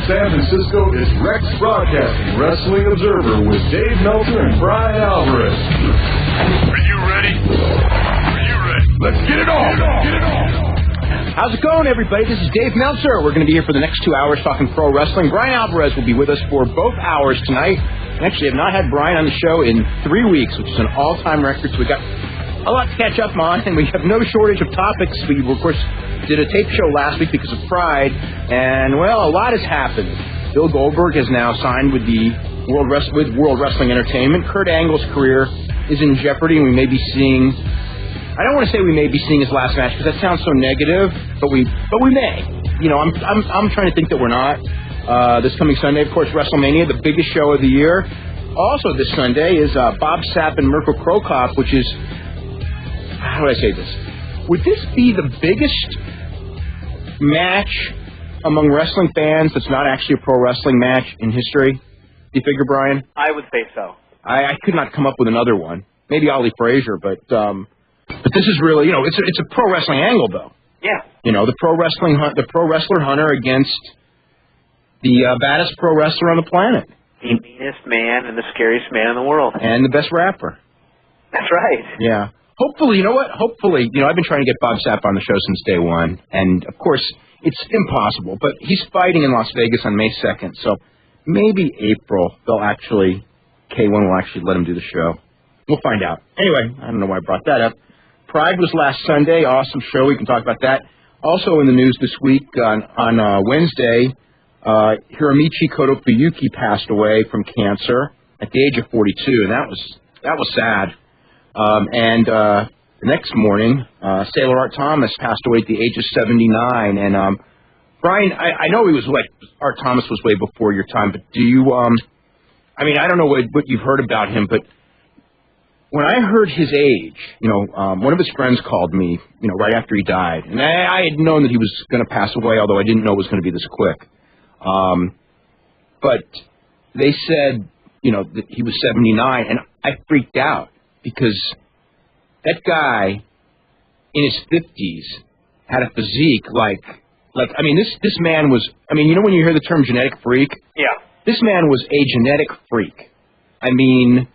San Francisco, it's Rex Broadcasting Wrestling Observer with Dave Meltzer and Bryan Alvarez. Are you ready? Are you ready? Let's get it on! Get it on! How's it going, everybody? This is Dave Meltzer. We're going to be here for the next 2 hours talking pro wrestling. Bryan Alvarez will be with us for both hours tonight. And actually, I've not had Bryan on the show in 3 weeks, which is an all-time record. So we got a lot to catch up on, and we have no shortage of topics. We, of course, did a tape show last week because of Pride, and, well, a lot has happened. Bill Goldberg has now signed with the World Wrestling Entertainment. Kurt Angle's career is in jeopardy, and we may be seeing... I don't want to say we may be seeing his last match because that sounds so negative, but we may. You know, I'm trying to think that we're not. This coming Sunday, of course, WrestleMania, the biggest show of the year. Also this Sunday is Bob Sapp and Mirko Krokop, which is, how do I say this? Would this be the biggest match among wrestling fans that's not actually a pro wrestling match in history? Do you figure, Bryan? I would say so. I could not come up with another one. Maybe Ali Frazier, but this is really, you know, it's a pro wrestling angle, though. Yeah. You know, the pro wrestler Hunter against the baddest pro wrestler on the planet. The meanest man and the scariest man in the world. And the best rapper. That's right. Yeah. Hopefully, you know what? Hopefully, you know, I've been trying to get Bob Sapp on the show since day one, and, of course, it's impossible, but he's fighting in Las Vegas on May 2nd, so maybe April K1 will actually let him do the show. We'll find out. Anyway, I don't know why I brought that up. Pride was last Sunday. Awesome show. We can talk about that. Also in the news this week, on Wednesday, Hiromichi Kodofuyuki passed away from cancer at the age of 42, and that was sad. And the next morning, Sailor Art Thomas passed away at the age of 79. And Bryan, I know he was Art Thomas was way before your time, but do you? I mean, I don't know what you've heard about him, but when I heard his age, you know, one of his friends called me, you know, right after he died, and I had known that he was going to pass away, although I didn't know it was going to be this quick. But they said, you know, that he was 79, and I freaked out because that guy in his 50s had a physique like I mean, this man was, I mean, you know when you hear the term genetic freak? Yeah. This man was a genetic freak. I mean,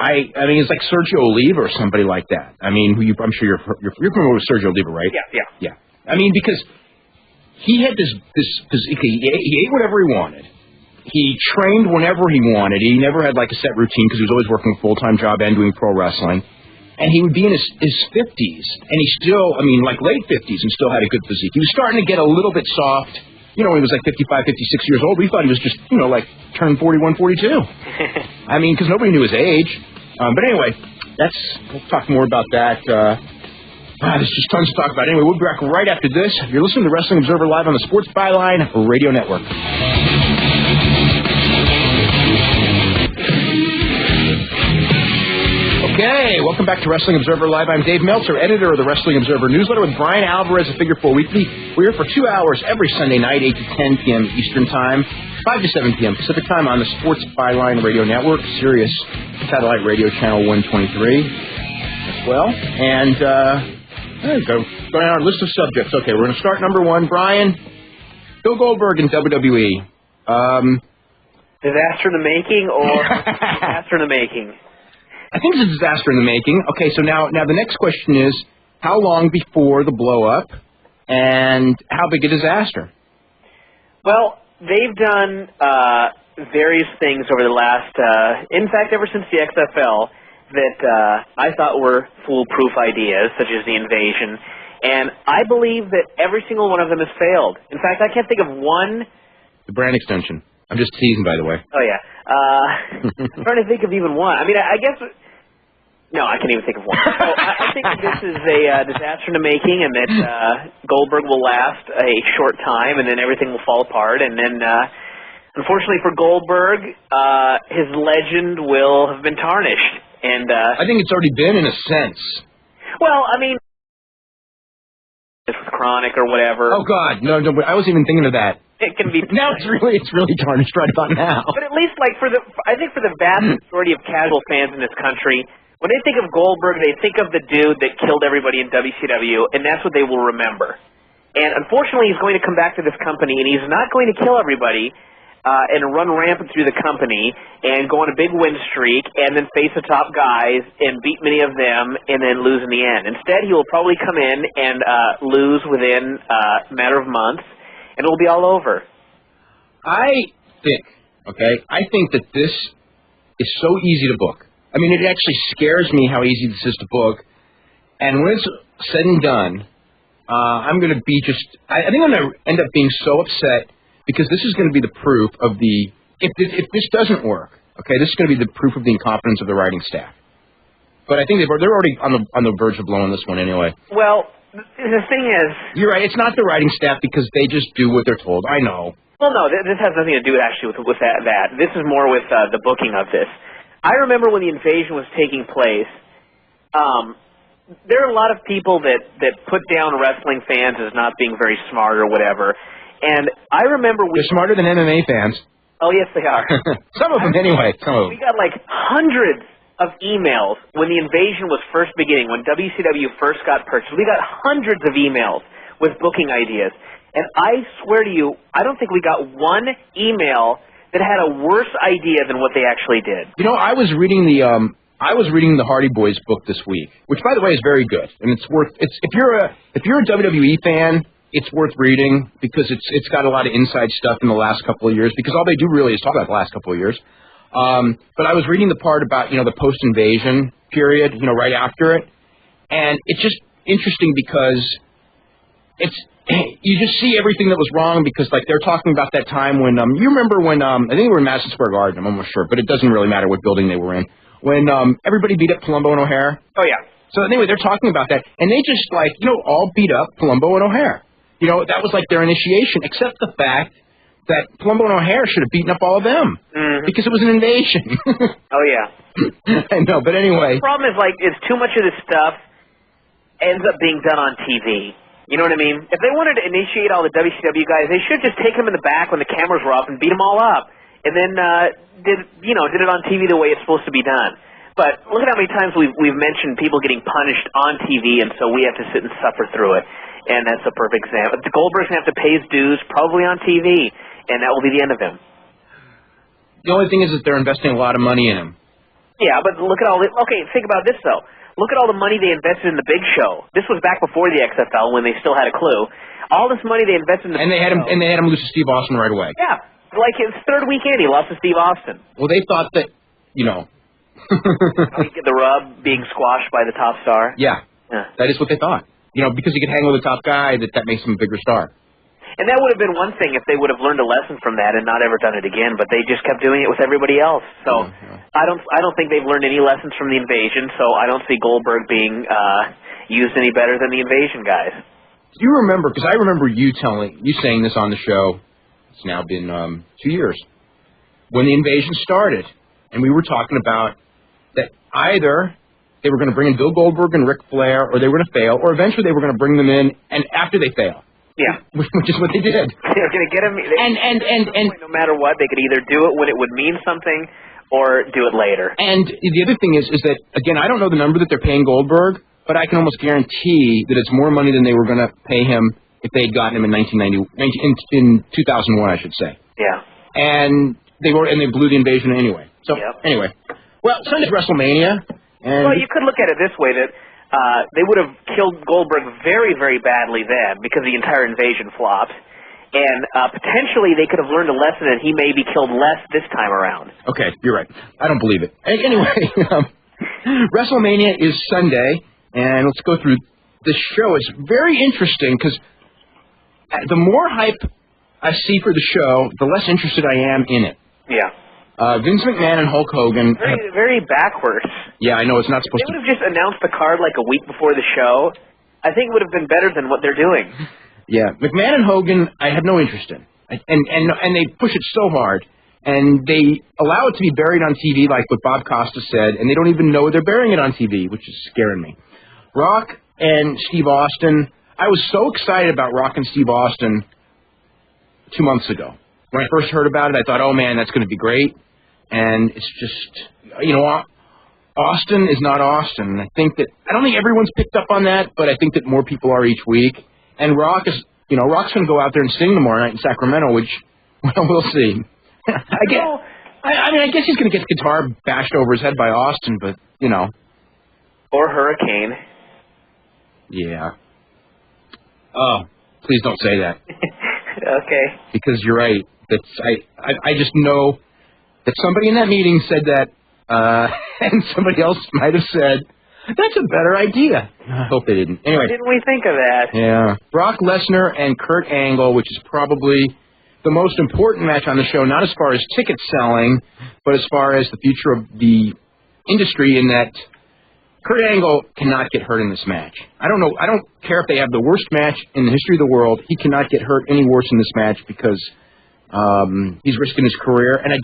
it's like Sergio Oliva or somebody like that. I mean, I'm sure you're familiar with Sergio Oliva, right? Yeah. I mean, because he had this physique. He ate whatever he wanted. He trained whenever he wanted. He never had like a set routine because he was always working a full-time job and doing pro wrestling. And he would be in his 50s, and he still, I mean, like late 50s, and still had a good physique. He was starting to get a little bit soft. You know, when he was like 55, 56 years old, we thought he was just, you know, like turned 41, 42. I mean, because nobody knew his age. But anyway, we'll talk more about that. There's just tons to talk about. Anyway, we'll be back right after this. You're listening to Wrestling Observer Live on the Sports Byline Radio Network. Okay, welcome back to Wrestling Observer Live. I'm Dave Meltzer, editor of the Wrestling Observer newsletter with Bryan Alvarez of Figure 4 Weekly. We're here for 2 hours every Sunday night, 8 to 10 p.m. Eastern Time, 5 to 7 p.m. Pacific Time on the Sports Byline Radio Network, Sirius Satellite Radio Channel 123 as well. And there you go. Going on our list of subjects. Okay, we're going to start number one. Bryan, Bill Goldberg in WWE. Disaster in the making or disaster in the making? I think it's a disaster in the making. Okay, so now the next question is, how long before the blow-up, and how big a disaster? Well, they've done various things over the last, in fact, ever since the XFL, that I thought were foolproof ideas, such as the invasion, and I believe that every single one of them has failed. In fact, I can't think of one... The brand extension. I'm just teasing, by the way. Oh, yeah. I'm trying to think of even one. I mean, I guess... No, I can't even think of one. So I think that this is a disaster in the making, and that Goldberg will last a short time, and then everything will fall apart. And then, unfortunately for Goldberg, his legend will have been tarnished. And I think it's already been, in a sense. Well, I mean, this was chronic or whatever. Oh God, no! I wasn't even thinking of that. It can be now. It's really tarnished right about now. But at least, like I think for the vast majority of casual fans in this country, when they think of Goldberg, they think of the dude that killed everybody in WCW, and that's what they will remember. And unfortunately, he's going to come back to this company, and he's not going to kill everybody and run rampant through the company and go on a big win streak and then face the top guys and beat many of them and then lose in the end. Instead, he will probably come in and lose within a matter of months, and it'll be all over. I think that this is so easy to book. I mean, it actually scares me how easy this is to book. And when it's said and done, I'm going to be I think I'm going to end up being so upset because this is going to be the proof of if this doesn't work, okay, this is going to be the proof of the incompetence of the writing staff. But I think they're already on the verge of blowing this one anyway. Well, the thing is... You're right, it's not the writing staff because they just do what they're told. I know. Well, no, this has nothing to do actually with that. This is more with the booking of this. I remember when the invasion was taking place, there are a lot of people that put down wrestling fans as not being very smart or whatever. And I remember they're smarter than MMA fans. Oh, yes, they are. Some of them, anyway. Some of them. We got like hundreds of emails when the invasion was first beginning, when WCW first got purchased. We got hundreds of emails with booking ideas. And I swear to you, I don't think we got one email that had a worse idea than what they actually did. You know, I was reading the Hardy Boys book this week, which, by the way, is very good, and it's if you're a WWE fan, it's worth reading because it's got a lot of inside stuff in the last couple of years because all they do really is talk about the last couple of years. But I was reading the part about the post-invasion period, right after it, and it's just interesting because you just see everything that was wrong because they're talking about that time when you remember when I think they were in Madison Square Garden, I'm almost sure, but it doesn't really matter what building they were in. When everybody beat up Palumbo and O'Hare. Oh, yeah. So anyway, they're talking about that, and they just all beat up Palumbo and O'Hare. That was like their initiation, except the fact that Palumbo and O'Hare should have beaten up all of them because it was an invasion. Oh, yeah. I know, but anyway. The problem is, it's too much of this stuff ends up being done on TV. You know what I mean? If they wanted to initiate all the WCW guys, they should just take them in the back when the cameras were up and beat them all up. And then did it on TV the way it's supposed to be done. But look at how many times we've mentioned people getting punished on TV, and so we have to sit and suffer through it. And that's a perfect example. The Goldberg's going to have to pay his dues probably on TV, and that will be the end of him. The only thing is that they're investing a lot of money in him. Yeah, but look at all this. Okay, think about this, though. Look at all the money they invested in the Big Show. This was back before the XFL when they still had a clue. All this money they invested in the Big Show. And they had him lose to Steve Austin right away. Yeah. Like his third weekend, he lost to Steve Austin. Well, they thought that, Get the rub being squashed by the top star? Yeah. That is what they thought. Because he could hang with the top guy, that makes him a bigger star. And that would have been one thing if they would have learned a lesson from that and not ever done it again, but they just kept doing it with everybody else. So I don't think they've learned any lessons from the invasion, so I don't see Goldberg being used any better than the invasion guys. Do you remember, because I remember you saying this on the show, it's now been 2 years, when the invasion started, and we were talking about that either they were going to bring in Bill Goldberg and Ric Flair, or they were going to fail, or eventually they were going to bring them in, and after they fail. Yeah. Which is what they did. They're going to get them, and no matter what, they could either do it when it would mean something, or do it later. And the other thing is that, again, I don't know the number that they're paying Goldberg, but I can almost guarantee that it's more money than they were going to pay him if they had gotten him in 2001, I should say. Yeah. And they blew the invasion anyway. So anyway, well, Sunday's WrestleMania. And well, you could look at it this way that they would have killed Goldberg very, very badly then because the entire invasion flopped, and potentially they could have learned a lesson and he may be killed less this time around. Okay, you're right. I don't believe it. Anyway, WrestleMania is Sunday, and let's go through this show. It's very interesting because the more hype I see for the show, the less interested I am in it. Yeah. Vince McMahon and Hulk Hogan. Very backwards. Yeah, I know. It's not supposed to. They would have just announced the card like a week before the show. I think it would have been better than what they're doing. Yeah, McMahon and Hogan, I have no interest in. And they push it so hard. And they allow it to be buried on TV like what Bob Costa said, and they don't even know they're burying it on TV, which is scaring me. Rock and Steve Austin. I was so excited about Rock and Steve Austin 2 months ago. When I first heard about it, I thought, oh, man, that's going to be great. And it's just, Austin is not Austin. And I don't think everyone's picked up on that, but I think that more people are each week. And Rock is, Rock's going to go out there and sing tomorrow night in Sacramento, which, well, we'll see. I guess he's going to get the guitar bashed over his head by Austin, but, Or Hurricane. Yeah. Oh, please don't say that. Okay. Because you're right. I just know that somebody in that meeting said that, and somebody else might have said, that's a better idea. I hope they didn't. Anyway. Didn't we think of that? Yeah. Brock Lesnar and Kurt Angle, which is probably the most important match on the show, not as far as ticket selling, but as far as the future of the industry, in that Kurt Angle cannot get hurt in this match. I don't care if they have the worst match in the history of the world. He cannot get hurt any worse in this match because he's risking his career. And I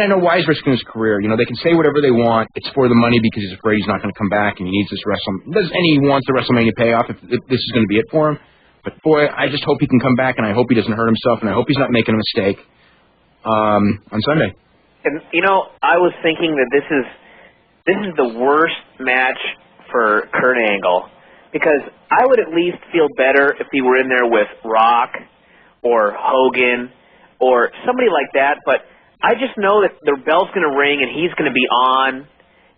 know why he's risking his career. They can say whatever they want. It's for the money because he's afraid he's not going to come back and he needs this and he wants the WrestleMania payoff if this is going to be it for him. But boy, I just hope he can come back, and I hope he doesn't hurt himself, and I hope he's not making a mistake on Sunday. And I was thinking that this is the worst match for Kurt Angle, because I would at least feel better if he were in there with Rock or Hogan or somebody like that. But I just know that the bell's going to ring and he's going to be on.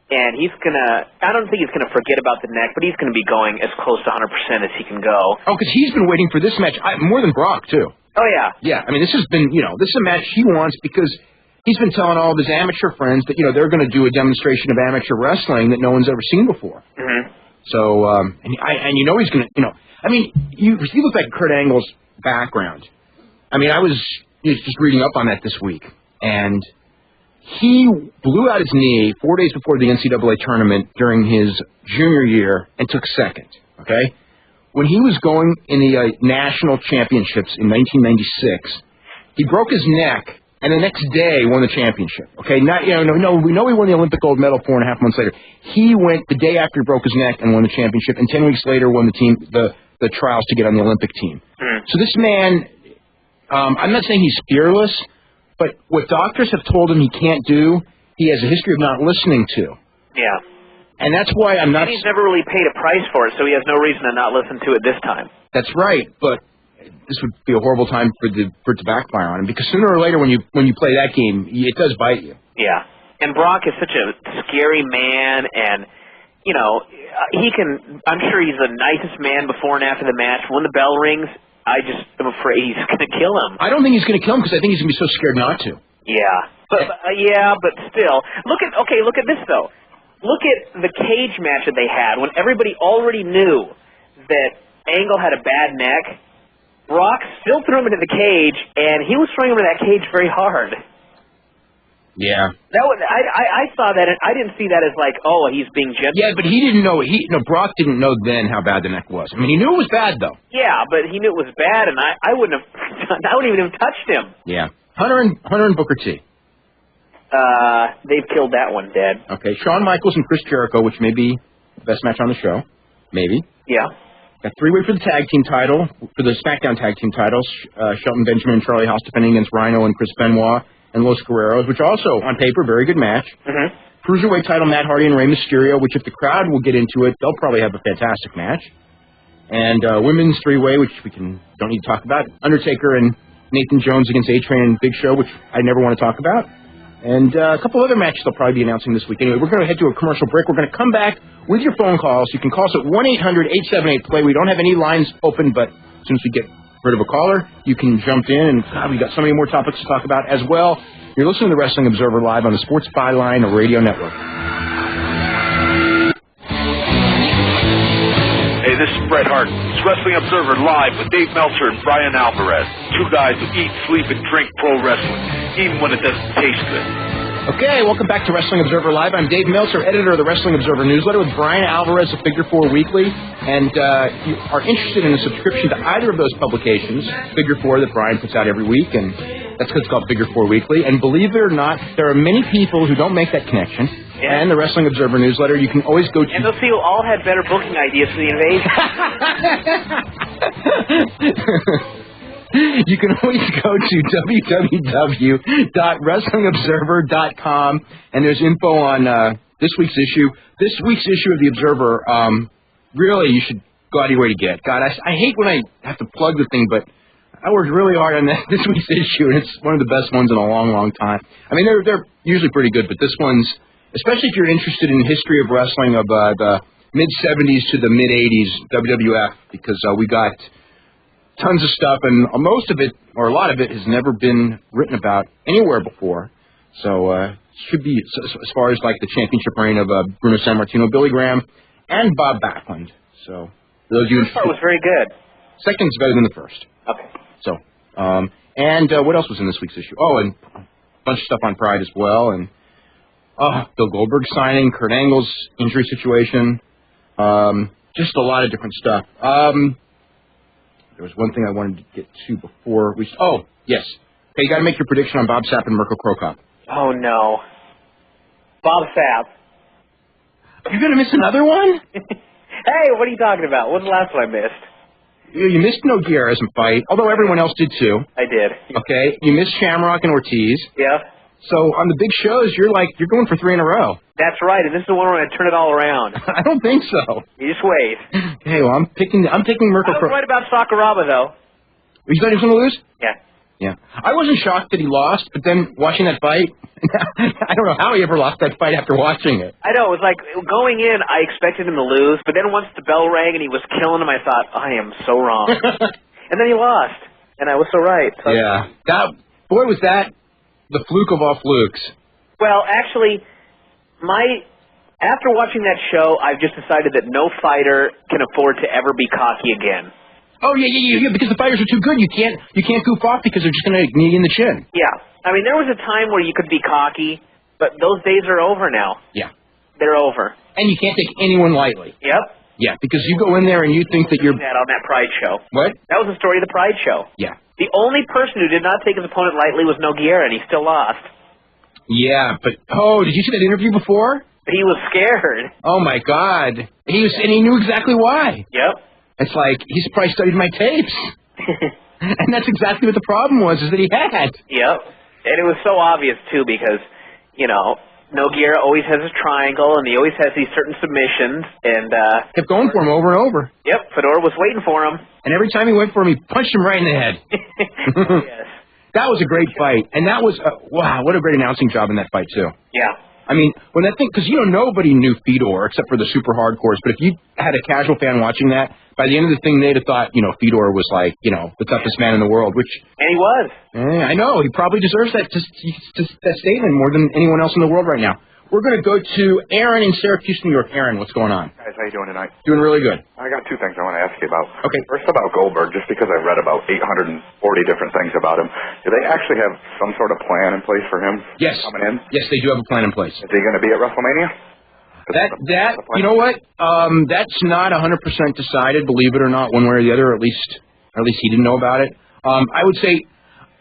And I don't think he's going to forget about the neck, but he's going to be going as close to 100% as he can go. Oh, because he's been waiting for this match more than Brock, too. Oh, yeah. Yeah, this has been, this is a match he wants because he's been telling all of his amateur friends that, they're going to do a demonstration of amateur wrestling that no one's ever seen before. Mm-hmm. So, he's going to, you look at Kurt Angle's background. I was just reading up on that this week, and he blew out his knee 4 days before the NCAA tournament during his junior year and took second, okay? When he was going in the national championships in 1996, he broke his neck and the next day won the championship, okay? We know he won the Olympic gold medal 4.5 months later. He went the day after he broke his neck and won the championship, and 10 weeks later won the trials to get on the Olympic team. Mm. So this man, I'm not saying he's fearless, but what doctors have told him he can't do, he has a history of not listening to. Yeah. And that's why I'm not... And he's never really paid a price for it, so he has no reason to not listen to it this time. That's right, but this would be a horrible time for it to backfire on him, because sooner or later when you play that game, it does bite you. Yeah. And Brock is such a scary man, and, I'm sure he's the nicest man before and after the match. When the bell rings, I just am afraid he's going to kill him. I don't think he's going to kill him because I think he's going to be so scared not to. Yeah. But still. Look at this, though. Look at the cage match that they had when everybody already knew that Angle had a bad neck. Brock still threw him into the cage, and he was throwing him into that cage very hard. Yeah. I saw that, and I didn't see that as like, he's being gentle. Yeah, but he didn't know. Brock didn't know then how bad the neck was. He knew it was bad though. Yeah, but he knew it was bad, and I wouldn't even have touched him. Yeah. Hunter and Booker T. They've killed that one dead. Okay, Shawn Michaels and Chris Jericho, which may be the best match on the show. Maybe. Yeah. Got three-way for the tag team title, for the SmackDown tag team titles. Shelton Benjamin and Charlie Haas defending against Rhino and Chris Benoit and Los Guerreros, which also, on paper, very good match. Mm-hmm. Cruiserweight title, Matt Hardy and Rey Mysterio, which if the crowd will get into it, they'll probably have a fantastic match. And women's three-way, which don't need to talk about. Undertaker and Nathan Jones against A-Train and Big Show, which I never want to talk about. And a couple other matches they'll probably be announcing this week. Anyway, we're going to head to a commercial break. We're going to come back with your phone calls. You can call us at 1-800-878-PLAY. We don't have any lines open, but as soon as we get rid of a caller, you can jump in. And God, we got so many more topics to talk about as well. You're listening to the Wrestling Observer Live on the Sports Byline Radio Network. Hey, this is Bret Hart. It's Wrestling Observer Live with Dave Meltzer and Bryan Alvarez. Two guys who eat, sleep, and drink pro wrestling, even when it doesn't taste good. Okay, welcome back to Wrestling Observer Live. I'm Dave Meltzer, editor of the Wrestling Observer newsletter, with Bryan Alvarez of Figure 4 Weekly. And if you are interested in a subscription to either of those publications, Figure 4 that Bryan puts out every week, and that's because it's called Figure 4 Weekly. And believe it or not, there are many people who don't make that connection. Yeah. And the Wrestling Observer newsletter, you can always go to... And those people all had better booking ideas for the invasion. You can always go to www.wrestlingobserver.com, and there's info on this week's issue. This week's issue of the Observer, really, you should go out of your way to get. God, I hate when I have to plug the thing, but I worked really hard on this week's issue, and it's one of the best ones in a long, long time. I mean, they're usually pretty good, but this one's, especially if you're interested in the history of wrestling of the mid-'70s to the mid-'80s, WWF, because we got tons of stuff, and most of it, or a lot of it, has never been written about anywhere before. So should be, as far as like the championship reign of Bruno Sammartino, Billy Graham, and Bob Backlund. So those of you The first part was very good. Second's better than the first. Okay. So, and what else was in this week's issue? Oh, and a bunch of stuff on Pride as well, and Bill Goldberg signing, Kurt Angle's injury situation, just a lot of different stuff. There was one thing I wanted to get to before we... Oh, yes. Hey, you got to make your prediction on Bob Sapp and Mirko Cro Cop. Oh, no. Bob Sapp. You're going to miss another one? Hey, what are you talking about? What's the last one I missed? You missed Nogueira's fight, although everyone else did too. I did. Okay. You missed Shamrock and Ortiz. Yeah. So on the big shows, you're going for 3 in a row. That's right, and this is the one where I turn it all around. I don't think so. You just wait. Hey, well, I'm taking Mirko. I was right about Sakuraba, though. You thought he was going to lose? Yeah. Yeah. I wasn't shocked that he lost, but then watching that fight, I don't know how he ever lost that fight after watching it. I know. It was like, going in, I expected him to lose, but then once the bell rang and he was killing him, I thought, I am so wrong. And then he lost, and I was so right. So yeah. Was that the fluke of all flukes. Well, actually, after watching that show, I've just decided that no fighter can afford to ever be cocky again. Oh, yeah, because the fighters are too good. You can't goof off because they're just going to knee you in the chin. Yeah. I mean, there was a time where you could be cocky, but those days are over now. Yeah. They're over. And you can't take anyone lightly. Yep. Yeah, because you go in there and you think that you're... that on that Pride show. What? That was the story of the Pride show. Yeah. The only person who did not take his opponent lightly was Nogueira, and he still lost. Yeah, but... Oh, did you see that interview before? He was scared. Oh, my God. And he knew exactly why. Yep. It's like, he's probably studied my tapes. And that's exactly what the problem was, is that he had. Yep. And it was so obvious, too, because, Nogueira always has a triangle, and he always has these certain submissions, and... kept going for him over and over. Yep, Fedor was waiting for him. And every time he went for him, he punched him right in the head. Yes. That was a great fight. And that was, wow, what a great announcing job in that fight, too. Yeah. I mean, when that thing, because, nobody knew Fedor except for the super hardcores, but if you had a casual fan watching that, by the end of the thing, they'd have thought, Fedor was like, the toughest man in the world, which... And he was. I know. He probably deserves that statement more than anyone else in the world right now. We're going to go to Aaron in Syracuse, New York. Aaron, what's going on? Guys, how you doing tonight? Doing really good. I got 2 things I want to ask you about. Okay. First about Goldberg, just because I've read about 840 different things about him, do they actually have some sort of plan in place for him coming in? Yes, they do have a plan in place. Is he going to be at WrestleMania? You know what? That's not 100% decided, believe it or not, one way or the other. At least he didn't know about it. I would say,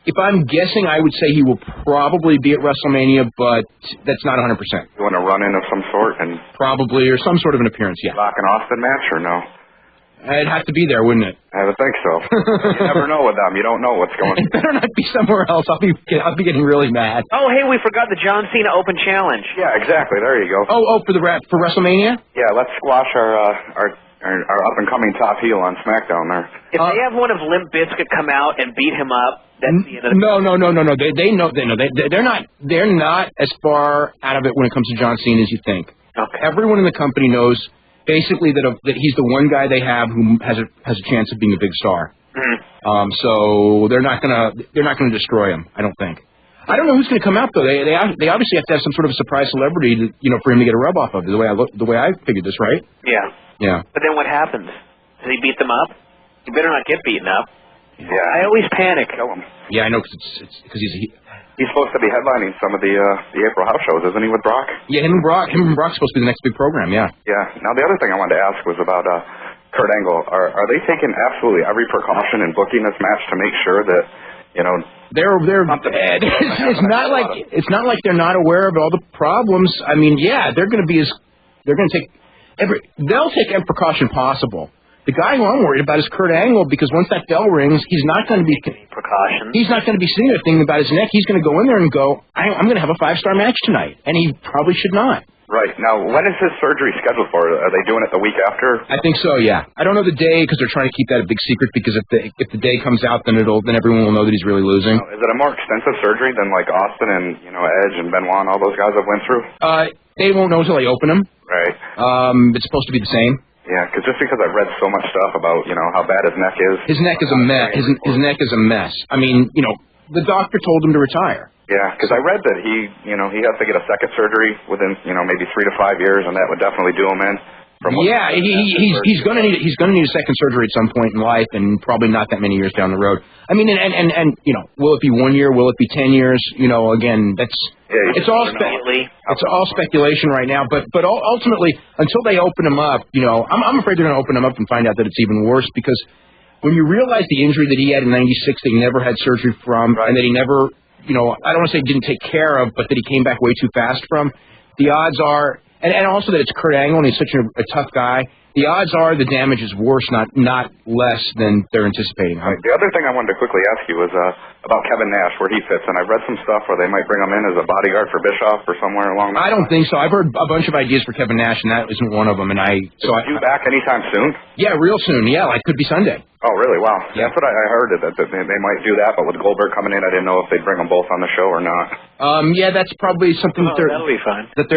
if I'm guessing, I would say he will probably be at WrestleMania, but that's not 100%. You want a run-in of some sort? And probably, or some sort of an appearance, yeah. Rock and Austin match, or no? It'd have to be there, wouldn't it? I would think so. You never know with them. You don't know what's going on. It better not be somewhere else. I'll be getting really mad. Oh, hey, we forgot the John Cena Open Challenge. Yeah, exactly. There you go. Oh, for WrestleMania? Yeah, let's squash our up-and-coming top heel on SmackDown there. If they have one of Limp Bizkit come out and beat him up, that's the end of the... No. They know. They're not as far out of it when it comes to John Cena as you think. Okay. Everyone in the company knows basically that he's the one guy they have who has a chance of being a big star. Mm-hmm. So they're not gonna destroy him. I don't think. I don't know who's going to come out though. They obviously have to have some sort of a surprise celebrity to, for him to get a rub off of. The way I figured this, right? Yeah. Yeah. But then what happens? Does he beat them up? He better not get beaten up. Yeah. I always panic. Kill him. Yeah, I know because he's supposed to be headlining some of the April house shows, isn't he, with Brock? Yeah, him and Brock's supposed to be the next big program. Yeah. Yeah. Now the other thing I wanted to ask was about Kurt Angle. Are they taking absolutely every precaution in booking this match to make sure that they're it's not like they're not aware of all the problems. I mean, yeah, they'll take every precaution possible. The guy who I'm worried about is Kurt Angle, because once that bell rings, he's not going to be precautions. He's not going to be sitting there thinking about his neck. He's going to go in there and go, I'm going to have a 5-star match tonight, and he probably should not. Right. Now, when is his surgery scheduled for? Are they doing it the week after? I think so, yeah. I don't know the day because they're trying to keep that a big secret because if the day comes out, then everyone will know that he's really losing. Now, is it a more extensive surgery than like Austin and, Edge and Benoit and all those guys have went through? They won't know until they open them. Right. It's supposed to be the same. Yeah, just because I've read so much stuff about, how bad his neck is. His neck is a mess. His neck is a mess. I mean, the doctor told him to retire. Yeah, because I read that he has to get a second surgery within, maybe 3 to 5 years, and that would definitely do him in. Yeah, he's going to need a second surgery at some point in life, and probably not that many years down the road. I mean, and will it be 1 year? Will it be 10 years? Again, it's all speculation right now. But ultimately, until they open him up, I'm afraid they're going to open him up and find out that it's even worse because when you realize the injury that he had in '96 that he never had surgery from, and that he never. I don't want to say didn't take care of, but that he came back way too fast from. The odds are, and also that it's Kurt Angle and he's such a tough guy. The odds are the damage is worse, not less than they're anticipating. Right. The other thing I wanted to quickly ask you was about Kevin Nash, where he fits. And I've read some stuff where they might bring him in as a bodyguard for Bischoff or somewhere along that I don't think so. I've heard a bunch of ideas for Kevin Nash, and that isn't one of them. And is he back anytime soon? Yeah, real soon. Yeah, like could be Sunday. Oh, really? Wow. Yeah. That's what I heard, that they might do that. But with Goldberg coming in, I didn't know if they'd bring them both on the show or not. Yeah, that's probably something that'll be fine. That's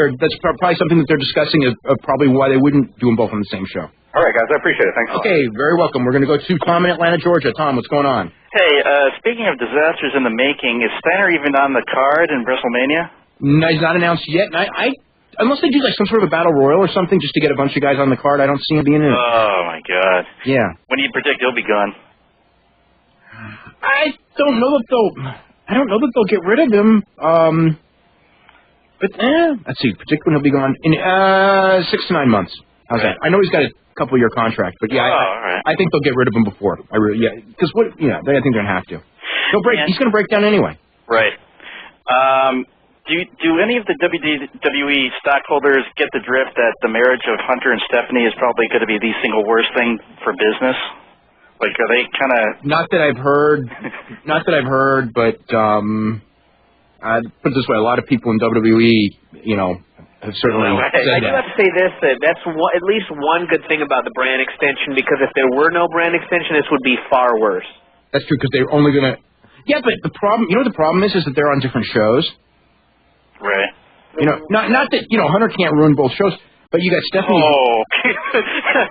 probably something that they're discussing of probably why they wouldn't do them both on the same show. All right, guys, I appreciate it. Thanks. Okay, very welcome. We're going to go to Tom in Atlanta, Georgia. Tom, what's going on? Hey, speaking of disasters in the making, is Steiner even on the card in WrestleMania? No, he's not announced yet. And I unless they do like some sort of a battle royal or something just to get a bunch of guys on the card, I don't see him being in it. Oh my God. Yeah. When do you predict he'll be gone? I don't know that they'll get rid of him. But let's see. Predict when he'll be gone in 6 to 9 months. How's that? I know he's got a couple-year contract, but yeah, right. I think they'll get rid of him before. I think they're gonna have to. He's gonna break down anyway. Right. Do any of the WWE stockholders get the drift that the marriage of Hunter and Stephanie is probably going to be the single worst thing for business? Like, are they kind of... Not that I've heard, but I'd put it this way, a lot of people in WWE, have certainly said I do have to say this, that's at least one good thing about the brand extension, because if there were no brand extension, this would be far worse. That's true, because they're only going to... Yeah, but the problem, the problem is that they're on different shows. Right. Not that, Hunter can't ruin both shows, but you got Stephanie... Oh.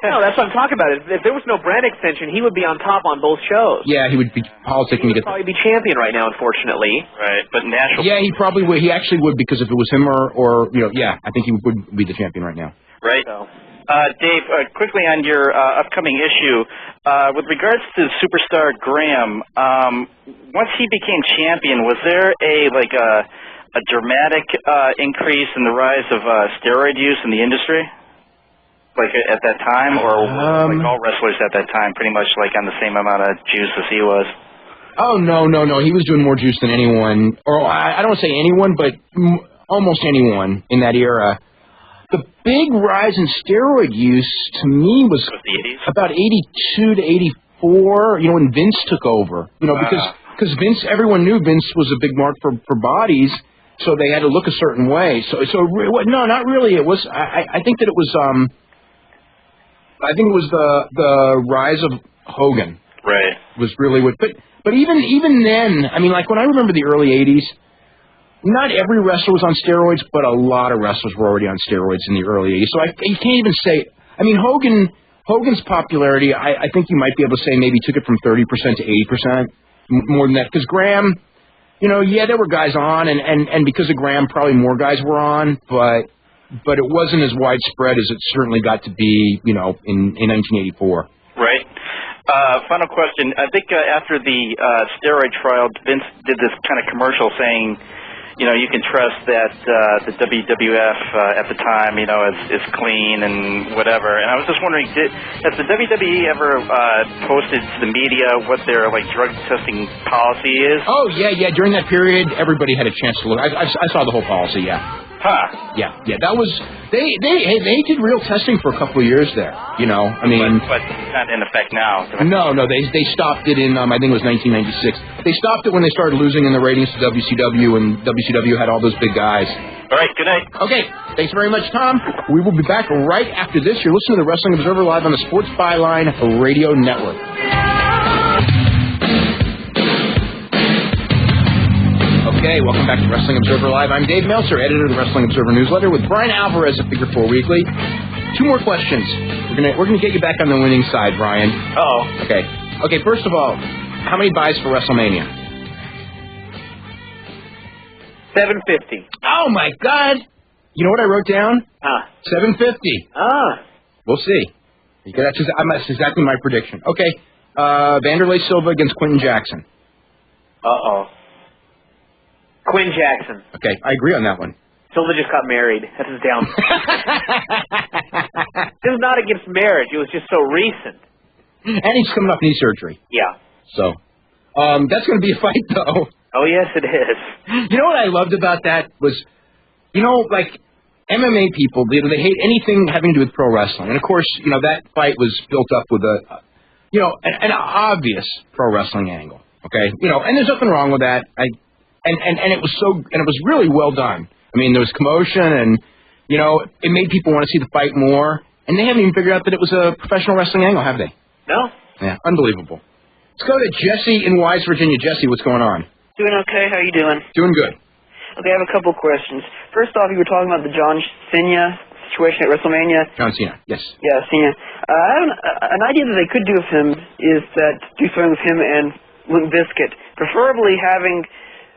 No, that's what I'm talking about. If there was no brand extension, he would be on top on both shows. Yeah, he would be politicking. He would probably be champion right now, unfortunately. Right, but Nash... Yeah, he probably would. He actually would, because if it was him or I think he would be the champion right now. Right. So. Dave, quickly on your upcoming issue, with regards to superstar Graham, once he became champion, was there a dramatic increase in the rise of steroid use in the industry? Like at that time, or like all wrestlers at that time, pretty much like on the same amount of juice as he was? Oh, no. He was doing more juice than anyone. Or I don't want to say anyone, but almost anyone in that era. The big rise in steroid use, to me, was about 82 to 84, when Vince took over. Because Vince, everyone knew Vince was a big mark for bodies, so they had to look a certain way. So no, not really. It was, I think that it was, I think it was the rise of Hogan. Right. Was really what, but even then, I mean, like when I remember the early '80s, not every wrestler was on steroids, but a lot of wrestlers were already on steroids in the early '80s. So you can't even say. I mean, Hogan's popularity, I think you might be able to say maybe took it from 30% to 80%, more than that. Because Graham, there were guys on, and because of Graham, probably more guys were on, but it wasn't as widespread as it certainly got to be, in 1984. Right. Final question. I think after the steroid trial, Vince did this kind of commercial saying, you can trust that the WWF at the time, is clean and whatever. And I was just wondering, has the WWE ever posted to the media what their drug testing policy is? Oh yeah. During that period, everybody had a chance to look. I saw the whole policy. Yeah. Huh. Yeah. That was they did real testing for a couple of years there. I mean, but not in effect now. No. They stopped it in I think it was 1996. They stopped it when they started losing in the ratings to WCW, and WCW had all those big guys. All right, good night. Okay, thanks very much, Tom. We will be back right after this. You're listening to the Wrestling Observer Live on the Sports Byline Radio Network. Okay, welcome back to Wrestling Observer Live. I'm Dave Meltzer, editor of the Wrestling Observer newsletter, with Bryan Alvarez of Figure 4 Weekly. 2 more questions. We're gonna get you back on the winning side, Bryan. Uh-oh. Okay. First of all, how many buys for WrestleMania? 750. Oh my God! You know what I wrote down? 750. We'll see. That's exactly my prediction. Okay. Vanderlei Silva against Quentin Jackson. Uh-oh. Quinn Jackson. Okay, I agree on that one. Silva just got married. That's his downfall. It was not against marriage. It was just so recent. And he's coming off knee surgery. Yeah. So, that's going to be a fight, though. Oh, yes, it is. You know what I loved about that was, like MMA people, they hate anything having to do with pro wrestling. And, of course, that fight was built up with an obvious pro wrestling angle. Okay? And there's nothing wrong with that. And it was really well done. I mean, there was commotion, and, it made people want to see the fight more. And they haven't even figured out that it was a professional wrestling angle, have they? No. Yeah, unbelievable. Let's go to Jesse in Wise, Virginia. Jesse, what's going on? Doing okay. How you doing? Doing good. Okay, I have a couple questions. First off, you were talking about the John Cena situation at WrestleMania. John Cena, yes. Yeah, Cena. I have an idea that they could do with him is that do something with him and Limp Bizkit, preferably having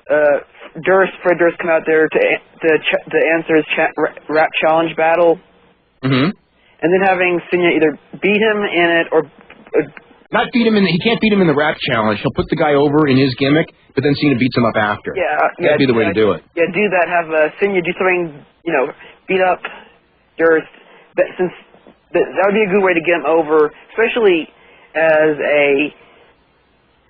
Fred Durst come out there to answer his rap challenge battle, and then having Cena either beat him in it or not beat him he can't beat him in the rap challenge. He'll put the guy over in his gimmick, but then Cena beats him up after. Yeah, that'd be the way to do it. Yeah, do that. Have Cena do something, beat up Durst. Since that would be a good way to get him over, especially as a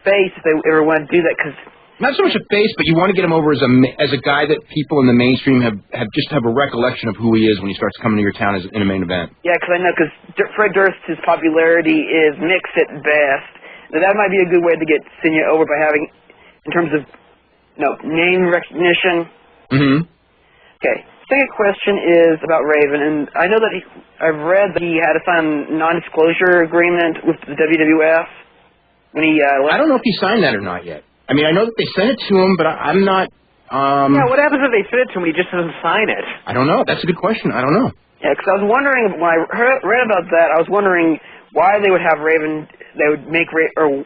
face if they ever want to do that, because. Not so much a face, but you want to get him over as a guy that people in the mainstream have a recollection of who he is when he starts coming to your town in a main event. Yeah, because Fred Durst's popularity is mixed at best. Now, that might be a good way to get Cena over by having, in terms of, name recognition. Okay. Second question is about Raven, and I know that I've read that he had to sign a non-disclosure agreement with the WWF when he left. I don't know if he signed that or not yet. I mean, I know that they sent it to him, but I'm not... Yeah, what happens if they send it to him and he just doesn't sign it? I don't know. That's a good question. I don't know. Yeah, because I was wondering, when I read about that, I was wondering why they would have Raven, they would make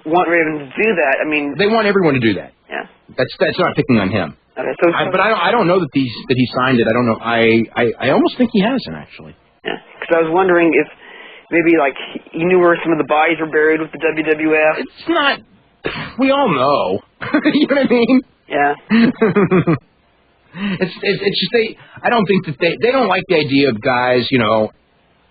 want Raven to do that. I mean... They want everyone to do that. Yeah. That's not picking on him. Okay, so but I don't know that he signed it. I don't know. I almost think he hasn't, actually. Yeah, because I was wondering if maybe, he knew where some of the bodies were buried with the WWF. It's not... We all know. You know what I mean? Yeah. It's just I don't think that they don't like the idea of guys,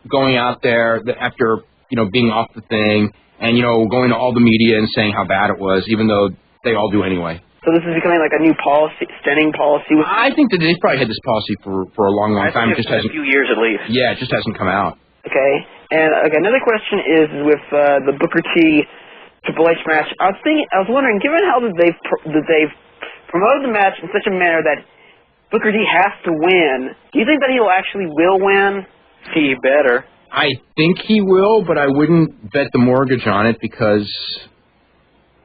going out there after, being off the thing and, going to all the media and saying how bad it was, even though they all do anyway. So this is becoming like a new policy, standing policy? I think that they've probably had this policy for a long time. It just hasn't, a few years at least. Yeah, it just hasn't come out. Okay. And another question is with the Booker T Triple H match. I was wondering, given how they've promoted the match in such a manner that Booker T has to win, do you think that he will win? He better. I think he will, but I wouldn't bet the mortgage on it because,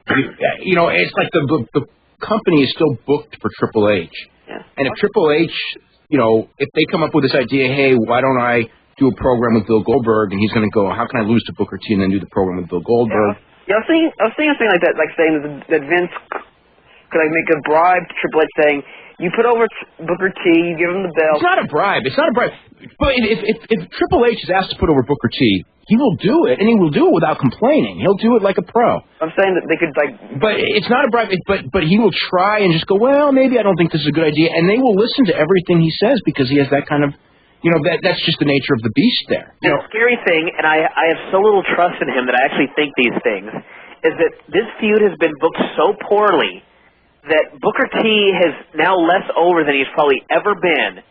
it's like the company is still booked for Triple H. Yeah. And if Triple H, if they come up with this idea, hey, why don't I do a program with Bill Goldberg, and he's going to go, how can I lose to Booker T and then do the program with Bill Goldberg? Yeah, I was thinking something like that, like saying that Vince could make a bribe to Triple H, saying, you put over Booker T, you give him the belt. It's not a bribe. But if Triple H is asked to put over Booker T, he will do it, and he will do it without complaining. He'll do it like a pro. I'm saying that they could, But it's not a bribe, but he will try and just go, well, maybe I don't think this is a good idea, and they will listen to everything he says because he has that kind of... that's just the nature of the beast there. The scary thing, and I have so little trust in him that I actually think these things, is that this feud has been booked so poorly that Booker T has now less over than he's probably ever been.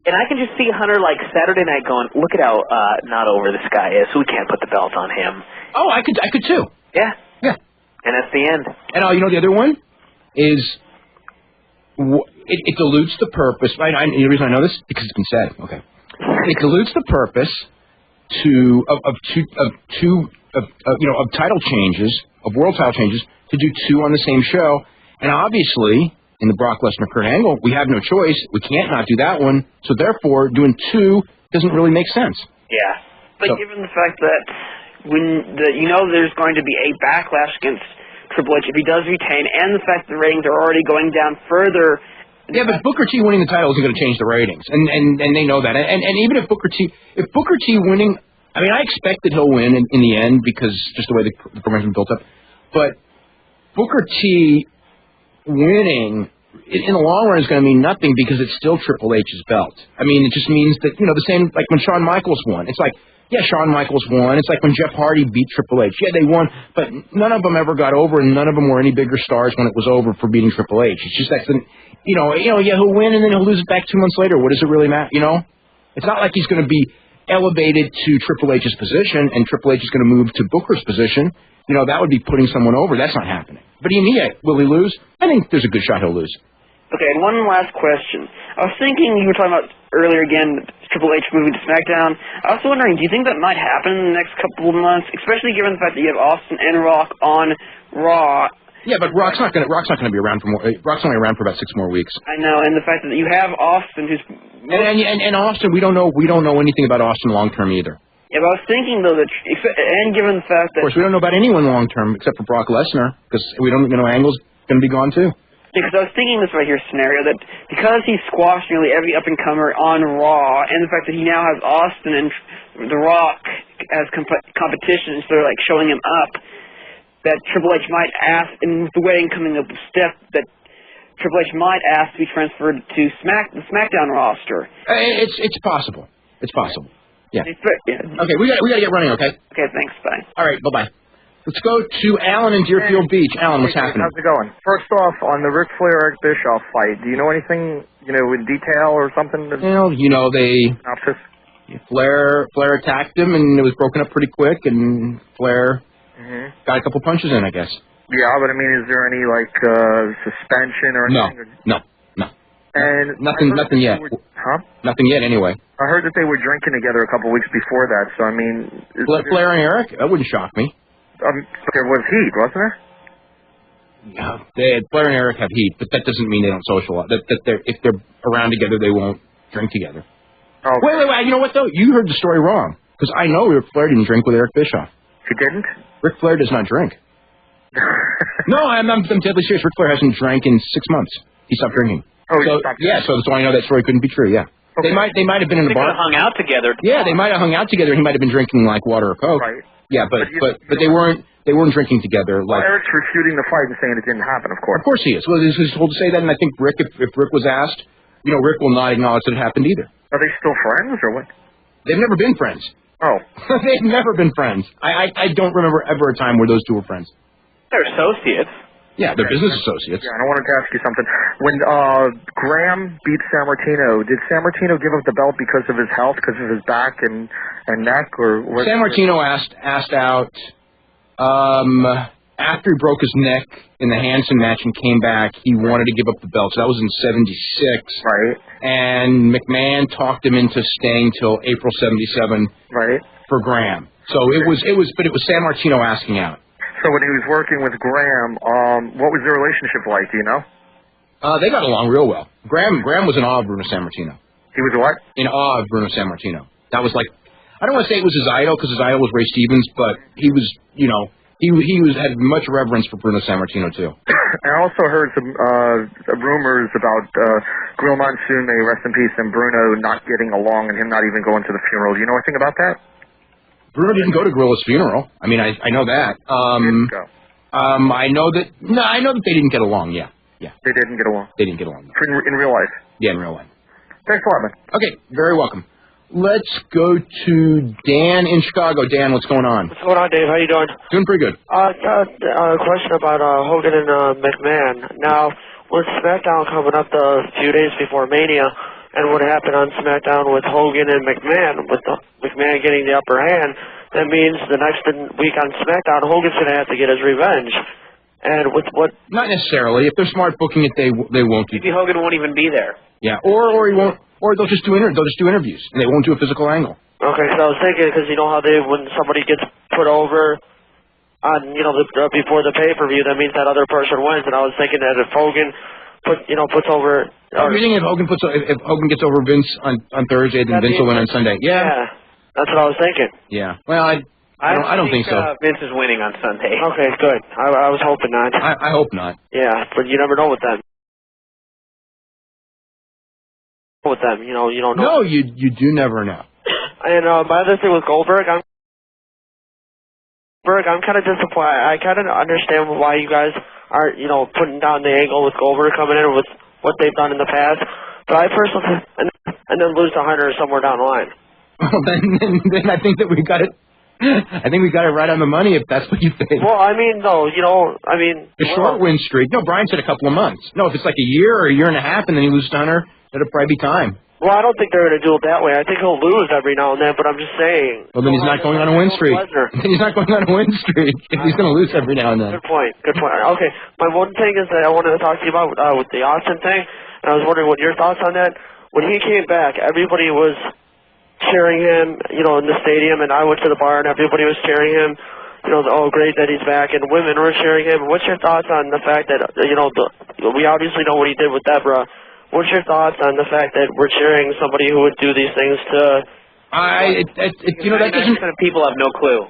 And I can just see Hunter, Saturday night going, look at how not over this guy is, so we can't put the belt on him. Oh, I could too. Yeah. Yeah. And that's the end. And the other one is... it dilutes the purpose. Right? The reason I know this because it's been said. Okay, it dilutes the purpose of title changes, of world title changes, to do two on the same show. And obviously, in the Brock Lesnar-Kurt Angle, we have no choice. We can't not do that one. So therefore, doing two doesn't really make sense. Yeah. But given the fact that there's going to be a backlash against Triple H if he does retain, and the fact that the ratings are already going down further. Yeah, but Booker T winning the title isn't going to change the ratings, and they know that. And even if Booker T winning, I mean, I expect that he'll win in the end because just the way the promotion built up. But Booker T winning in the long run is going to mean nothing because it's still Triple H's belt. I mean, it just means that, the same, like when Shawn Michaels won. It's like, yeah, Shawn Michaels won. It's like when Jeff Hardy beat Triple H. Yeah, they won, but none of them ever got over, and none of them were any bigger stars when it was over for beating Triple H. It's just that, he'll win and then he'll lose it back 2 months later. What does it really matter? It's not like he's going to be elevated to Triple H's position and Triple H is going to move to Booker's position. That would be putting someone over. That's not happening. But will he lose? I think there's a good shot he'll lose. Okay, and one last question. I was thinking, you were talking about earlier again, Triple H moving to SmackDown. I was wondering, do you think that might happen in the next couple of months, especially given the fact that you have Austin and Rock on Raw? Yeah, but Rock's not going to be around for more. Rock's only around for about 6 more weeks. I know, and the fact that you have Austin, who's and Austin, we don't know anything about Austin long term either. Yeah, but I was thinking though that, and given the fact that, of course, we don't know about anyone long term except for Brock Lesnar because we don't know Angle's going to be gone too. Because I was thinking this right here scenario that because he squashed nearly every up-and-comer on Raw, and the fact that he now has Austin and The Rock as competition, so they're like showing him up, that Triple H might ask, and with the wedding coming up step, that Triple H might ask to be transferred to the SmackDown roster. It's possible. It's possible. Yeah. Yeah. Okay, we got to get running. Okay. Okay. Thanks. Bye. All right. Bye. Let's go to Alan in Deerfield Beach. Alan, what's happening? How's it going? First off, on the Ric Flair-Eric Bischoff fight, do you know anything, in detail or something? Flair attacked him, and it was broken up pretty quick, and Flair got a couple punches in, I guess. Yeah, but I mean, is there any, suspension or anything? No. And nothing yet. Nothing yet, anyway. I heard that they were drinking together a couple weeks before that, so I mean... Flair and Eric? That wouldn't shock me. There was heat, wasn't there? Yeah, Flair and Eric have heat, but that doesn't mean they don't socialize. That if they're around together, they won't drink together. Oh. Wait. You know what, though? You heard the story wrong. Because I know Ric Flair didn't drink with Eric Bischoff. He didn't? Ric Flair does not drink. No, I'm deadly serious. Ric Flair hasn't drank in 6 months. He stopped drinking. Oh, he stopped drinking. So that's why I know that story couldn't be true, yeah. Okay. They might have been in the bar. They hung out together. Yeah, they might have hung out together. He might have been drinking like water or Coke. Right. Yeah, but they weren't drinking together. Well, Eric's refuting the fight and saying it didn't happen, of course. Of course he is. Well, he's told to say that, and I think Rick, if Rick was asked, Rick will not acknowledge that it happened either. Are they still friends or what? They've never been friends. Oh. They've never been friends. I don't remember ever a time where those two were friends. They're associates. Yeah, they're business associates. Yeah, and I wanted to ask you something. When Graham beat Sammartino, did Sammartino give up the belt because of his health, because of his back and neck, or what? Sammartino asked out after he broke his neck in the Hansen match and came back. He wanted to give up the belt. So that was in '76. Right. And McMahon talked him into staying till April '77. Right. For Graham. So it was Sammartino asking out. So when he was working with Graham, what was their relationship like? Do you know? They got along real well. Graham was in awe of Bruno Sammartino. He was what? In awe of Bruno Sammartino. That was like, I don't want to say it was his idol because his idol was Ray Stevens, but he was, he had much reverence for Bruno Sammartino too. I also heard some rumors about Gorilla Monsoon, may rest in peace, and Bruno not getting along and him not even going to the funeral. Do you know anything about that? Bruno didn't go to Gorilla's funeral. I mean, I know that. Didn't go. I know that they didn't get along. Yeah. They didn't get along. They didn't get along. In real life. Yeah, in real life. Thanks a lot, man. Okay, very welcome. Let's go to Dan in Chicago. Dan, what's going on? What's going on, Dave? How you doing? Doing pretty good. Got a question about Hogan and McMahon. Now, with SmackDown coming up a few days before Mania, and what happened on SmackDown with Hogan and McMahon, with McMahon getting the upper hand, that means the next week on SmackDown, Hogan's going to have to get his revenge. And with what? Not necessarily. If they're smart booking it, they won't. Maybe Hogan won't even be there. Yeah, or he won't, or they'll just do interviews and they won't do a physical angle. Okay, so I was thinking because you know how when somebody gets put over on before the pay-per-view, that means that other person wins, and I was thinking that if Hogan puts over. You think if Hogan gets over Vince on Thursday, then Vince will win on Sunday? Yeah, that's what I was thinking. Yeah, well, I don't think so. Vince is winning on Sunday. Okay, good. I was hoping not. I hope not. Yeah, but you never know with them. You don't know. No, you do never know. And my other thing with Goldberg, I'm kind of disappointed. I kind of understand why you guys are, putting down the angle with Goldberg coming in with what they've done in the past. But I personally, and then lose to Hunter somewhere down the line. Well, then I think that we got it. I think we got it right on the money if that's what you think. Well, I mean, no, the short win streak. No, Bryan said a couple of months. No, if it's like a year or a year and a half, and then he loses to Hunter, it'll probably be time. Well, I don't think they're going to do it that way. I think he'll lose every now and then, but I'm just saying. Well, then he's not going on a win streak. Then he's not going on a win streak if he's going to lose every now and then. Good point. Okay, my one thing is that I wanted to talk to you about with the Austin thing, and I was wondering what your thoughts on that. When he came back, everybody was cheering him, in the stadium, and I went to the bar, and everybody was cheering him. Oh, great that he's back, and women were cheering him. What's your thoughts on the fact that, we obviously know what he did with Deborah. What's your thoughts on the fact that we're cheering somebody who would do these things to... that doesn't... people have no clue.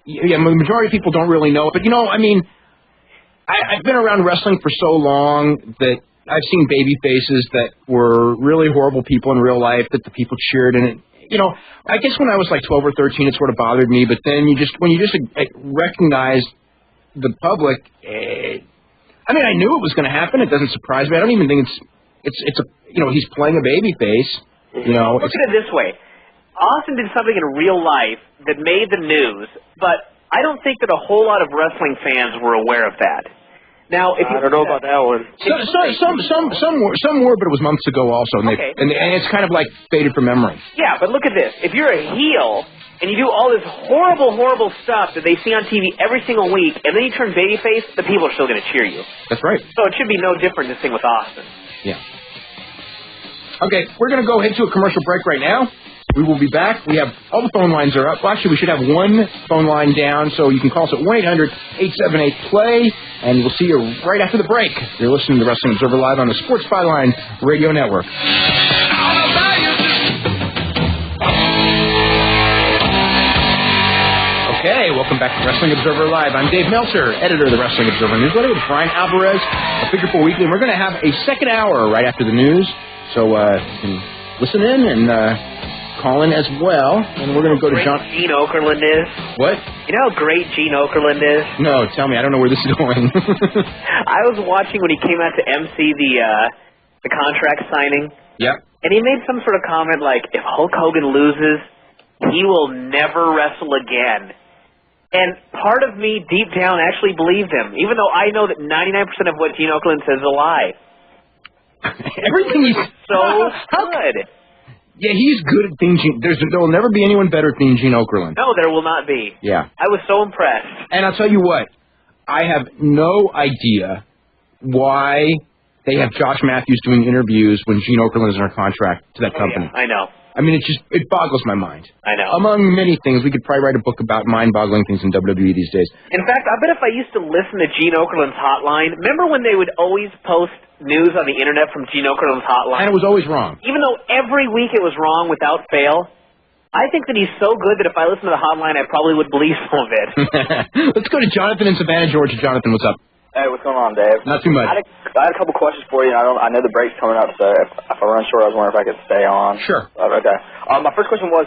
Yeah, the majority of people don't really know. But, I've been around wrestling for so long that I've seen baby faces that were really horrible people in real life that the people cheered. And, I guess when I was like 12 or 13, it sort of bothered me. But then when you just recognize the public... I knew it was going to happen. It doesn't surprise me. I don't even think it's he's playing a baby face. Look at it this way. Austin did something in real life that made the news, but I don't think that a whole lot of wrestling fans were aware of that. Now, I don't know about that one. Some were, but it was months ago also, and it's kind of like faded from memory. Yeah, but look at this. If you're a heel and you do all this horrible, horrible stuff that they see on TV every single week, and then you turn babyface, the people are still going to cheer you. That's right. So it should be no different this thing with Austin. Yeah. Okay, we're going to go ahead to a commercial break right now. We will be back. We have all the phone lines are up. Well, actually, we should have one phone line down, so you can call us at 1-800-878-PLAY, and we'll see you right after the break. You're listening to Wrestling Observer Live on the Sports Byline Radio Network. Okay, welcome back to Wrestling Observer Live. I'm Dave Meltzer, editor of the Wrestling Observer Newsletter with Bryan Alvarez, a Figure 4 Weekly, and we're going to have a second hour right after the news, so you can listen in and call in as well, and we're going to go to John. Gene Okerlund is. What? You know how great Gene Okerlund is? No, tell me. I don't know where this is going. I was watching when he came out to MC the contract signing. Yep. And he made some sort of comment like, if Hulk Hogan loses, he will never wrestle again. And part of me, deep down, actually believed him, even though I know that 99% of what Gene Okerlund says is a lie. Everything he's so good. Yeah, he's good at being Gene. There will never be anyone better at being Gene Okerlund. No, there will not be. Yeah. I was so impressed. And I'll tell you what, I have no idea why they have Josh Matthews doing interviews when Gene Okerlund is under contract to that company. Yeah, I know. I mean, it boggles my mind. I know. Among many things, we could probably write a book about mind-boggling things in WWE these days. In fact, I bet if I used to listen to Gene Okerlund's hotline, remember when they would always post news on the internet from Gene Okerlund's hotline? And it was always wrong. Even though every week it was wrong without fail, I think that he's so good that if I listened to the hotline, I probably would believe some of it. Let's go to Jonathan in Savannah, Georgia. Jonathan, what's up? Hey, what's going on, Dave? Not too much. I had a couple questions for you. I know the break's coming up, so if I run short, I was wondering if I could stay on. Sure. Okay. My first question was,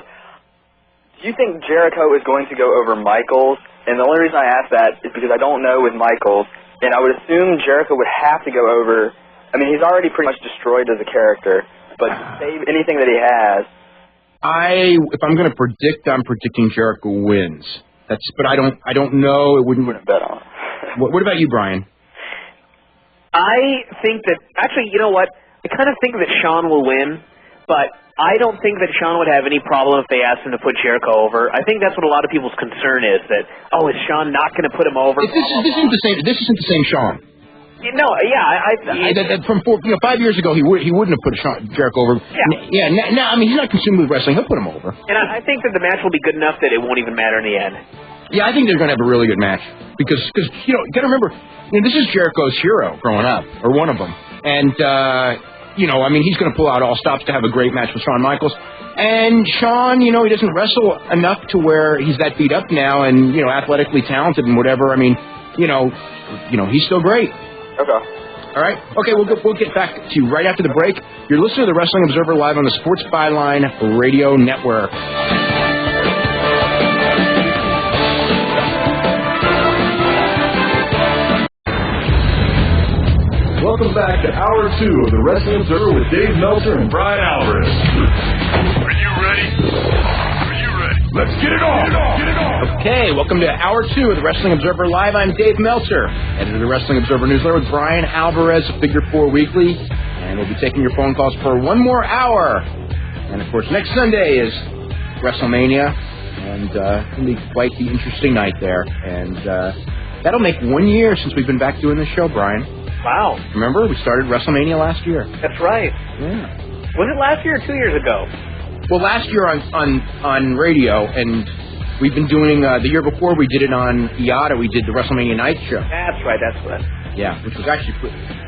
do you think Jericho is going to go over Michaels? And the only reason I ask that is because I don't know with Michaels, and I would assume Jericho would have to go over. I mean, he's already pretty much destroyed as a character, but to save anything that he has. If I'm going to predict, I'm predicting Jericho wins. But I don't know. It wouldn't bet on. What about you, Bryan? I think that, actually, you know what? I kind of think that Shawn will win, but I don't think that Sean would have any problem if they asked him to put Jericho over. I think that's what a lot of people's concern is, that, is Sean not going to put him over? This isn't the same Sean. No, From 5 years ago, he wouldn't have put Jericho over. Yeah. Now, I mean, he's not consumed with wrestling. He'll put him over. And I think that the match will be good enough that it won't even matter in the end. Yeah, I think they're going to have a really good match because you got to remember, this is Jericho's hero growing up, or one of them, and he's going to pull out all stops to have a great match with Shawn Michaels. And Shawn, he doesn't wrestle enough to where he's that beat up now, and athletically talented and whatever. I mean, he's still great. Okay. All right. Okay, we'll get back to you right after the break. You're listening to the Wrestling Observer live on the Sports Byline Radio Network. Welcome back to Hour 2 of the Wrestling Observer with Dave Meltzer and Bryan Alvarez. Are you ready? Let's get it on! Okay, welcome to Hour 2 of the Wrestling Observer Live. I'm Dave Meltzer, editor of the Wrestling Observer newsletter with Bryan Alvarez of Figure 4 Weekly, and we'll be taking your phone calls for one more hour. And, of course, next Sunday is WrestleMania, and it'll be quite the interesting night there. And that'll make 1 year since we've been back doing this show, Bryan. Wow. Remember, we started WrestleMania last year. That's right. Yeah. Was it last year or 2 years ago? Well, last year on radio, and we've been doing, the year before we did it on IATA, we did the WrestleMania Night show. That's right, that's what. Yeah, which was actually,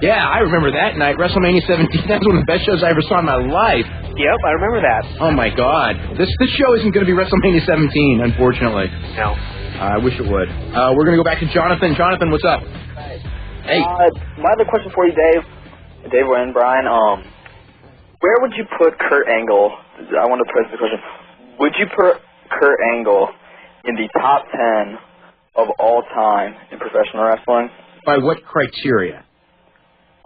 I remember that night, WrestleMania 17, that was one of the best shows I ever saw in my life. Yep, I remember that. Oh my God. This show isn't going to be WrestleMania 17, unfortunately. No. I wish it would. We're going to go back to Jonathan. Jonathan, what's up? Hey. My other question for you, Dave and Bryan, where would you put Kurt Angle? I want to pose the question. Would you put Kurt Angle in the top 10 of all time in professional wrestling? By what criteria?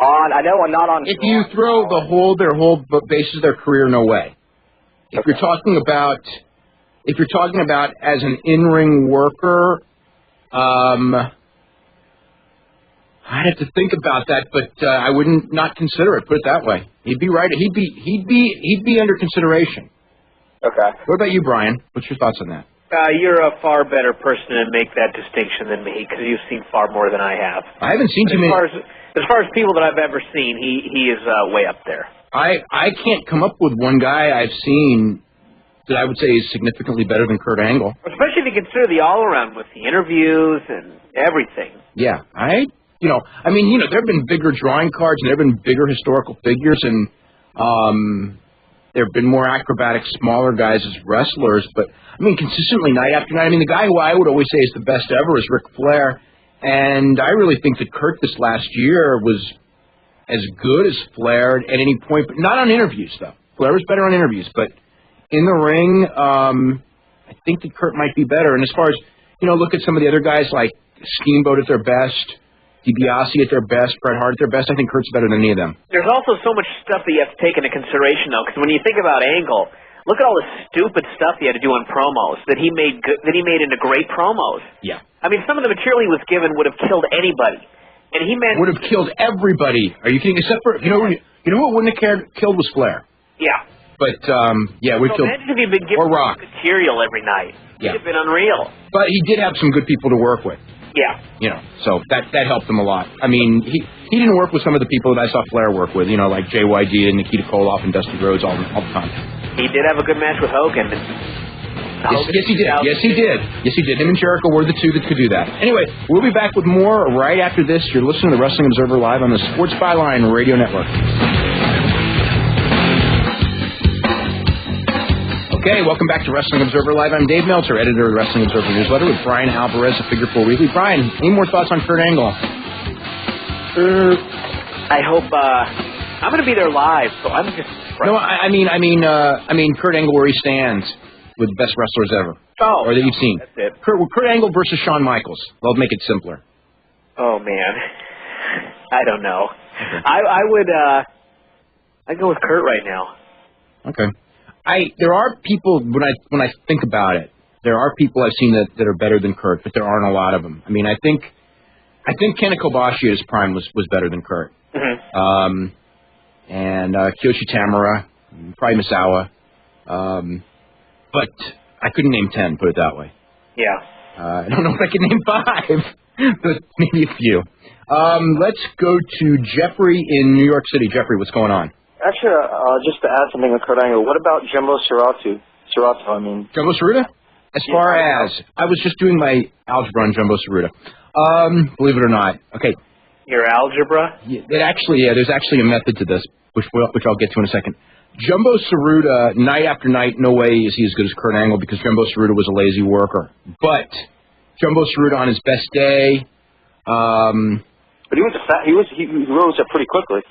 I know not on... If you throw their whole basis of their career, no way. If you're talking about as an in-ring worker, I'd have to think about that, but I wouldn't not consider it. Put it that way. He'd be right. He'd be under consideration. Okay. What about you, Bryan? What's your thoughts on that? You're a far better person to make that distinction than me, because you've seen far more than I have. I haven't seen too many. As far as people that I've ever seen, he is way up there. I can't come up with one guy I've seen that I would say is significantly better than Kurt Angle. Especially if you consider the all-around with the interviews and everything. Yeah, there have been bigger drawing cards and there have been bigger historical figures, and there have been more acrobatic, smaller guys as wrestlers. But, consistently, night after night, the guy who I would always say is the best ever is Ric Flair. And I really think that Kurt this last year was as good as Flair at any point, but not on interviews, though. Flair was better on interviews, but in the ring, I think that Kurt might be better. And as far as, look at some of the other guys like Steamboat at their best, DiBiase at their best, Bret Hart at their best, I think Kurt's better than any of them. There's also so much stuff that you have to take into consideration, though, because when you think about Angle, look at all the stupid stuff he had to do on promos that he made into great promos. Yeah. Some of the material he was given would have killed anybody, and he managed would have killed everybody. Are you kidding? Except for who wouldn't have killed was Flair. Yeah. But we killed. Imagine if he'd been given material every night. Yeah. It'd have been unreal. But he did have some good people to work with. Yeah. So that helped him a lot. He didn't work with some of the people that I saw Flair work with, like JYD and Nikita Koloff and Dusty Rhodes all the time. He did have a good match with Hogan. Yes, he did. Yes, he did. Him and Jericho were the two that could do that. Anyway, we'll be back with more right after this. You're listening to the Wrestling Observer live on the Sports Byline Radio Network. Okay, welcome back to Wrestling Observer Live. I'm Dave Meltzer, editor of the Wrestling Observer newsletter with Bryan Alvarez of Figure 4 Weekly. Bryan, any more thoughts on Kurt Angle? I hope I'm going to be there live, so I'm just. No, I mean Kurt Angle where he stands with the best wrestlers ever. Oh, or that you've seen. That's it. Kurt Angle versus Shawn Michaels. They'll make it simpler. Oh man, I don't know. I'd go with Kurt right now. Okay. There are people when I think about it, there are people I've seen that are better than Kurt, but there aren't a lot of them. I think Kenta Kobashi at his prime was better than Kurt. Mm-hmm. And Kiyoshi Tamura, probably Misawa. But I couldn't name 10, put it that way. Yeah. I don't know if I can name 5, but maybe a few. Let's go to Jeffrey in New York City. Jeffrey, what's going on? Actually, just to add something to Kurt Angle, what about Jumbo Serato, Jumbo Saruta? As far as, I was just doing my algebra on Jumbo Saruta. Believe it or not. Okay. Your algebra? There's actually a method to this, which I'll get to in a second. Jumbo Saruta, night after night, no way is he as good as Kurt Angle because Jumbo Saruta was a lazy worker. But Jumbo Saruta on his best day. But he rose up pretty quickly.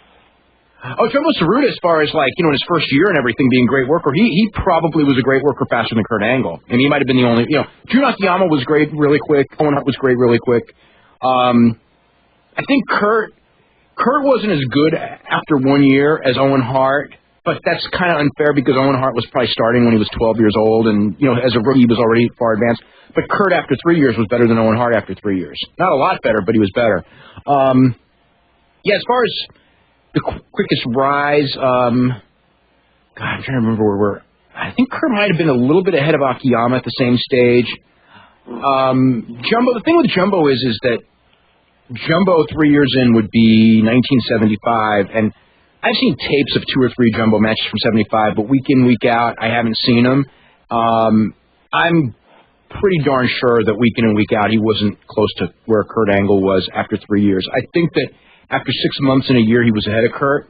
Oh, Jumbo Saruta, as far as in his first year and everything, being a great worker, he probably was a great worker faster than Kurt Angle. And he might have been the only, Drew Nakayama was great really quick. Owen Hart was great really quick. I think Kurt wasn't as good after 1 year as Owen Hart, but that's kind of unfair because Owen Hart was probably starting when he was 12 years old, and as a rookie he was already far advanced. But Kurt after 3 years was better than Owen Hart after 3 years. Not a lot better, but he was better. As far as the quickest rise, I'm trying to remember where we're. I think Kurt might have been a little bit ahead of Akiyama at the same stage. Jumbo. The thing with Jumbo is that Jumbo 3 years in would be 1975, and I've seen tapes of 2 or 3 Jumbo matches from 75, but week in, week out, I haven't seen them. I'm pretty darn sure that week in and week out, he wasn't close to where Kurt Angle was after 3 years. I think that after 6 months and a year, he was ahead of Kurt.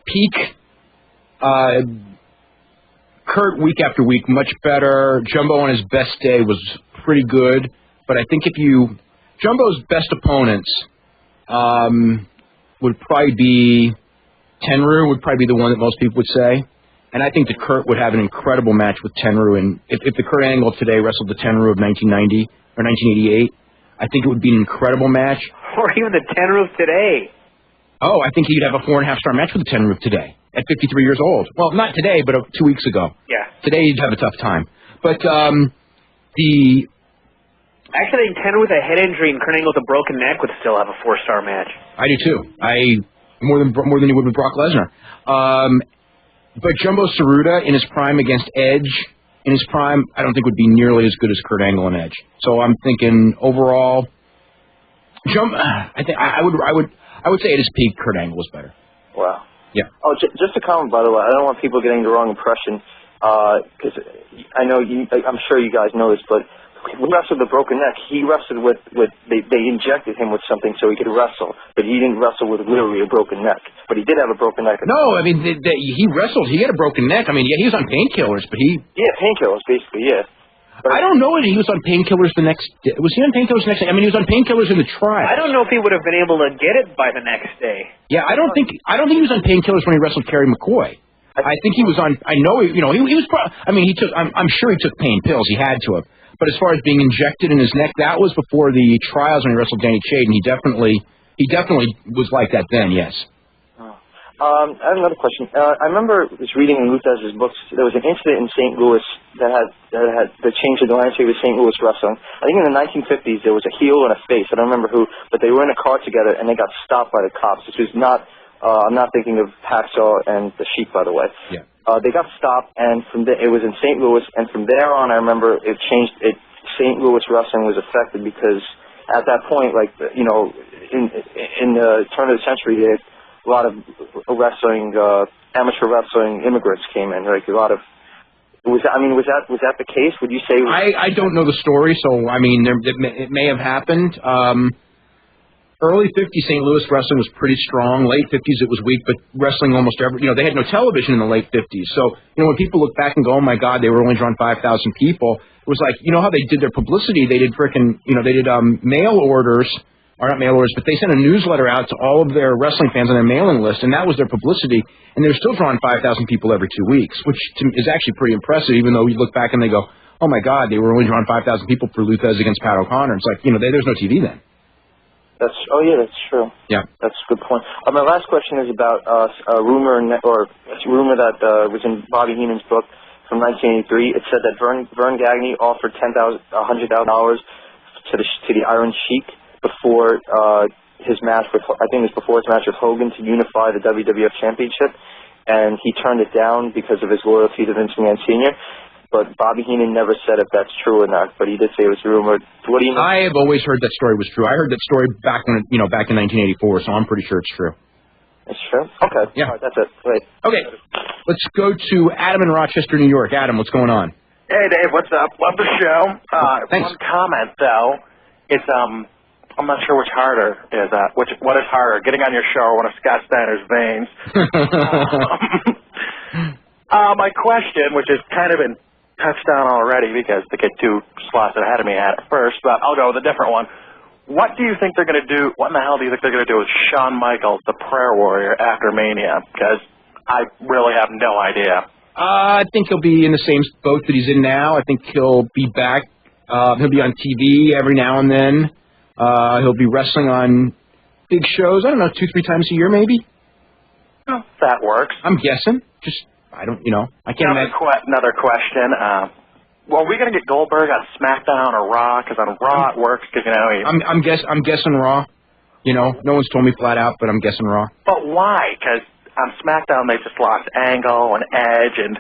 Peak, Kurt week after week, much better. Jumbo on his best day was pretty good, but I think Jumbo's best opponents would probably be Tenryu would probably be the one that most people would say. And I think that Kurt would have an incredible match with Tenryu. And if the Kurt Angle today wrestled the Tenryu of 1990 or 1988, I think it would be an incredible match. Or even the Tenryu of today. Oh, I think he'd have a 4.5-star match with the Tenryu of today at 53 years old. Well, not today, but 2 weeks ago. Yeah. Today he'd have a tough time. But Actually, I think Tenryu with a head injury and Kurt Angle with a broken neck would still have a 4-star match. I do too. More than he would with Brock Lesnar. But Jumbo Saruta in his prime against Edge in his prime, I don't think would be nearly as good as Kurt Angle and Edge. So I'm thinking overall, I would say at his peak, Kurt Angle was better. Wow. Yeah. Oh, just a comment, by the way. I don't want people getting the wrong impression because I know I'm sure you guys know this, but when he wrestled with a broken neck, he wrestled with they injected him with something so he could wrestle, but he didn't wrestle with literally a broken neck. But he did have a broken neck. No, I mean he wrestled. He had a broken neck. I mean, yeah, he was on painkillers, but painkillers basically, yeah. But I don't know if he was on painkillers the next day. Was he on painkillers the next day? I mean, he was on painkillers in the trial. I don't know if he would have been able to get it by the next day. Yeah, I don't think he was on painkillers when he wrestled Kerry McCoy. I think he was on. I know he was. I mean, he took. I'm sure he took pain pills. He had to have. But as far as being injected in his neck, that was before the trials when he wrestled Danny Chade, and he definitely was like that then. Yes. I have another question. I remember just reading in Lutez's books. There was an incident in St. Louis that changed the landscape of St. Louis wrestling. I think in the 1950s there was a heel and a face. I don't remember who, but they were in a car together and they got stopped by the cops. This was not. I'm not thinking of Hacksaw and the Sheik, by the way. Yeah. They got stopped, and it was in St. Louis, and from there on, I remember it changed. St. Louis wrestling was affected because at that point, in the turn of the century, a lot of wrestling, amateur wrestling immigrants came in. Like a lot of. Was that the case? Would you say? I don't know the story, so I mean, it may have happened. Early 50s St. Louis wrestling was pretty strong. Late 50s it was weak, but wrestling almost they had no television in the late 50s. So, when people look back and go, oh my God, they were only drawing 5,000 people, it was like, how they did their publicity? They did mail orders, or not mail orders, but they sent a newsletter out to all of their wrestling fans on their mailing list, and that was their publicity. And they were still drawing 5,000 people every 2 weeks, which is actually pretty impressive, even though you look back and they go, oh my God, they were only drawing 5,000 people for Luthez against Pat O'Connor. It's like, there's no TV then. That's true. Yeah, that's a good point. My last question is about a rumor that was in Bobby Heenan's book from 1983. It said that Vern Gagne offered $100,000 to the Iron Sheik before his match with, I think it was before his match with Hogan, to unify the WWF Championship. and he turned it down because of his loyalty to Vince McMahon Sr., but Bobby Heenan never said if that's true or not, but he did say it was rumored. What do you know? I have always heard that story was true. I heard that story back in 1984, so I'm pretty sure it's true. It's true? Okay. Yeah. All right, that's it. Great. Okay. Let's go to Adam in Rochester, New York. Adam, what's going on? Hey, Dave, what's up? Love the show. Thanks. One comment, though. It's, I'm not sure which harder is, what is harder, getting on your show or one of Scott Steiner's veins? My question, which is kind of been touched on already because the kid 2 slots ahead of me at first, but I'll go with a different one. What do you think they're going to do? What in the hell do you think they're going to do with Shawn Michaels, the Prayer Warrior, after Mania? Because I really have no idea. I think he'll be in the same boat that he's in now. I think he'll be back. He'll be on TV every now and then. He'll be wrestling on big shows. I don't know, 2-3 times a year, maybe. Oh, that works. I'm guessing. I can't imagine. Another question. Well, are we going to get Goldberg on SmackDown or Raw? Because on Raw it works. Because I'm guessing Raw. No one's told me flat out, but I'm guessing Raw. But why? Because on SmackDown they just lost Angle and Edge, and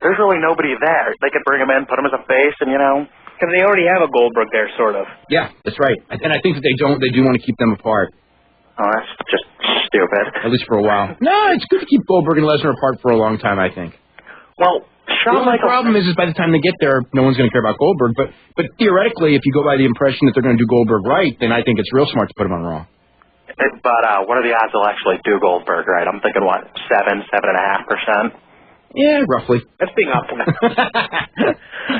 there's really nobody there. They could bring him in, put him as a face, and Because they already have a Goldberg there, sort of. Yeah, that's right. And I think that they do want to keep them apart. Oh, that's just stupid. At least for a while. No, it's good to keep Goldberg and Lesnar apart for a long time, I think. Well, Shawn Michaels... The problem is by the time they get there, no one's going to care about Goldberg. But theoretically, if you go by the impression that they're going to do Goldberg right, then I think it's real smart to put him on Raw. But what are the odds they'll actually do Goldberg right? I'm thinking, 7.5%? Yeah, roughly. That's being optimistic.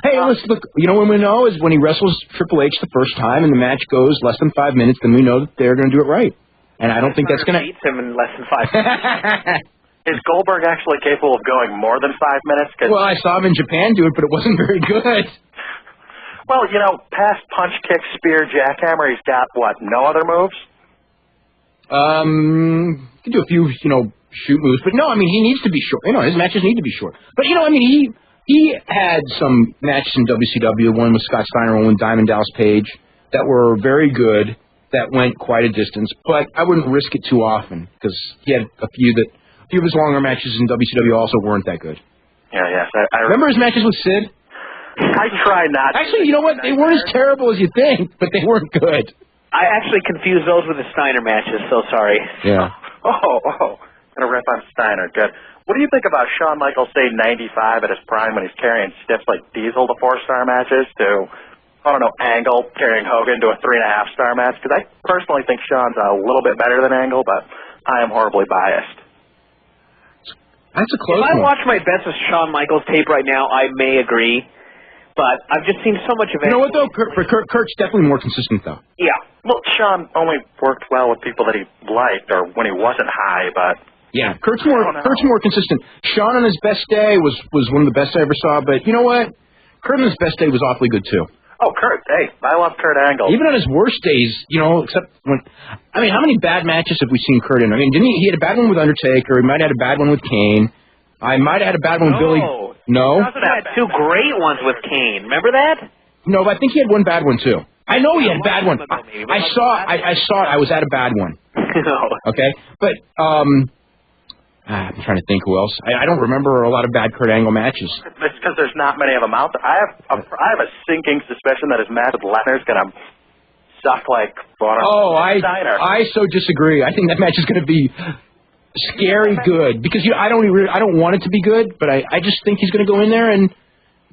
Hey, look, when we know is when he wrestles Triple H the first time and the match goes less than 5 minutes, then we know that they're going to do it right. And I don't think that's going to... beats him in less than 5 minutes. Is Goldberg actually capable of going more than 5 minutes? Well, I saw him in Japan do it, but it wasn't very good. Well, past punch, kick, spear, jackhammer, he's got, no other moves? He can do a few, shoot moves. But no, he needs to be short. His matches need to be short. But, he had some matches in WCW, one with Scott Steiner, one with Diamond Dallas Page, that were very good, that went quite a distance. But I wouldn't risk it too often, because he had a few of his longer matches in WCW also weren't that good. Yeah, yes. I remember his matches with Sid? I try not to. Actually, you know what? They weren't as terrible as you think, but they weren't good. I actually confused those with the Steiner matches, so sorry. Yeah. Oh. Gonna rip on Steiner. Good. What do you think about Shawn Michaels, say, 95 at his prime when he's carrying stiffs like Diesel to 4-star matches to, Angle carrying Hogan to a 3.5-star match? Because I personally think Shawn's a little bit better than Angle, but I am horribly biased. That's a close one. If I watch my best of Shawn Michaels tape right now, I may agree. But I've just seen so much of it. You know what, though? Kurt's definitely more consistent, though. Yeah. Well, Shawn only worked well with people that he liked or when he wasn't high, but... Yeah, Kurt's more consistent. Shawn on his best day was one of the best I ever saw, but you know what? Kurt on his best day was awfully good, too. Oh, Kurt, hey, I love Kurt Angle. Even on his worst days, except when... how many bad matches have we seen Kurt in? Didn't he had a bad one with Undertaker, he might have had a bad one with Kane. I might have had a bad one with Billy... No? He had 2 great ones with Kane. Remember that? No, but I think he had one bad one, too. I know he had a bad one. I saw it. I was at a bad one. Okay? But, I'm trying to think who else. I don't remember a lot of bad Kurt Angle matches. It's because there's not many of them out there. I have a sinking suspicion that his match with Lesnar's going to suck like... I so disagree. I think that match is going to be... scary good, because I don't want it to be good, but I just think he's going to go in there and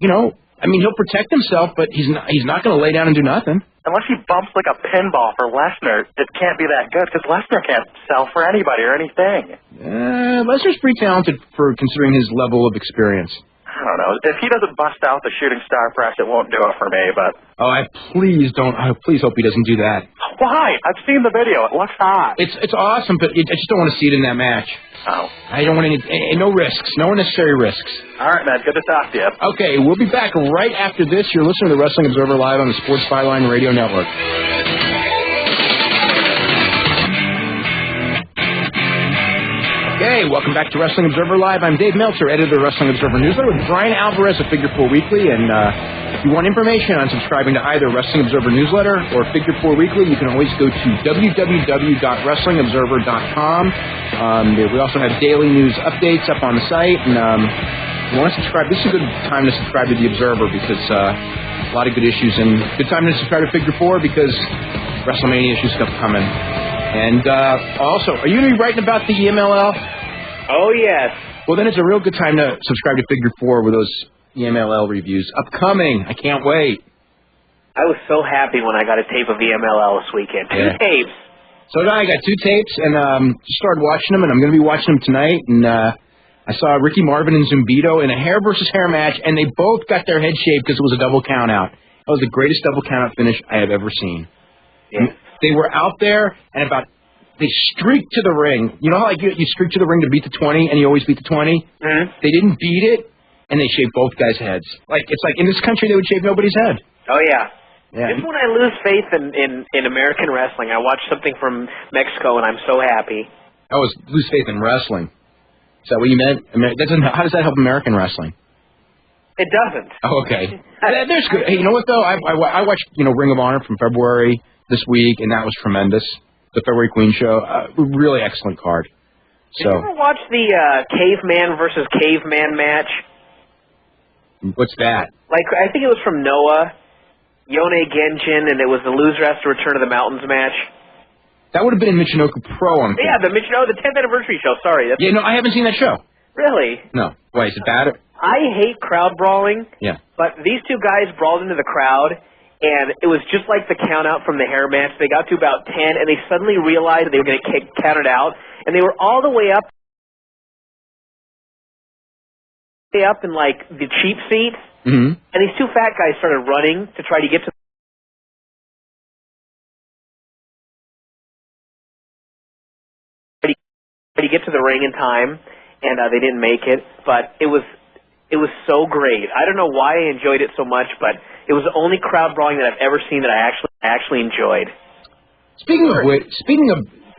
he'll protect himself, but he's not going to lay down and do nothing. Unless he bumps like a pinball for Lesnar, it can't be that good, because Lesnar can't sell for anybody or anything. Lesnar's pretty talented for considering his level of experience. I don't know. If he doesn't bust out the shooting star press, it won't do it for me, but... Oh, please hope he doesn't do that. Why? I've seen the video. It looks hot. It's awesome, but I just don't want to see it in that match. Oh. I don't want any... No risks. No unnecessary risks. All right, man. Good to talk to you. Okay, we'll be back right after this. You're listening to the Wrestling Observer Live on the Sports Byline Radio Network. Okay, welcome back to Wrestling Observer Live. I'm Dave Meltzer, editor of the Wrestling Observer Newsletter, with Bryan Alvarez of Figure 4 Weekly. And if you want information on subscribing to either Wrestling Observer newsletter or Figure 4 Weekly, you can always go to www.wrestlingobserver.com. We also have daily news updates up on the site, and if you want to subscribe, this is a good time to subscribe to the Observer because a lot of good issues, and good time to subscribe to Figure 4 because WrestleMania issues stuff coming. And also, are you going to be writing about the EMLL? Oh, yes. Well, then it's a real good time to subscribe to Figure 4 with those EMLL reviews. Upcoming. I can't wait. I was so happy when I got a tape of EMLL this weekend. Two tapes. So now I got 2 tapes, and just started watching them, and I'm going to be watching them tonight. And I saw Ricky Marvin and Zumbido in a hair versus hair match, and they both got their head shaved because it was a double count-out. That was the greatest double count-out finish I have ever seen. Yeah. They were out there, and they streaked to the ring. You know how you streak to the ring to beat the 20, and you always beat the 20? Mm-hmm. They didn't beat it. And they shaved both guys' heads. It's like in this country they would shave nobody's head. Oh, yeah. Yeah. Just when I lose faith in American wrestling, I watch something from Mexico, and I'm so happy. I was lose faith in wrestling. Is that what you meant? How does that help American wrestling? It doesn't. Oh, okay. There's good. Hey, you know what, though? I watched Ring of Honor from February this week, and that was tremendous. The February Queen show. Really excellent card. Did you ever watch the caveman versus caveman match? What's that? I think it was from Noah, Yone Genjin, and it was the Loser Has to Return to the Mountains match. That would have been in Michinoku Pro, I'm thinking. Yeah, the 10th anniversary show. Sorry. I haven't seen that show. Really? No. Why, is it bad? I hate crowd brawling. Yeah. But these two guys brawled into the crowd, and it was just like the count-out from the hair match. They got to about 10, and they suddenly realized they were going to get counted out, and they were all the way up in the cheap seats, and these two fat guys started running to try to get to the ring in time, and they didn't make it. But it was so great. I don't know why I enjoyed it so much, but it was the only crowd brawling that I've ever seen that I actually enjoyed. Speaking of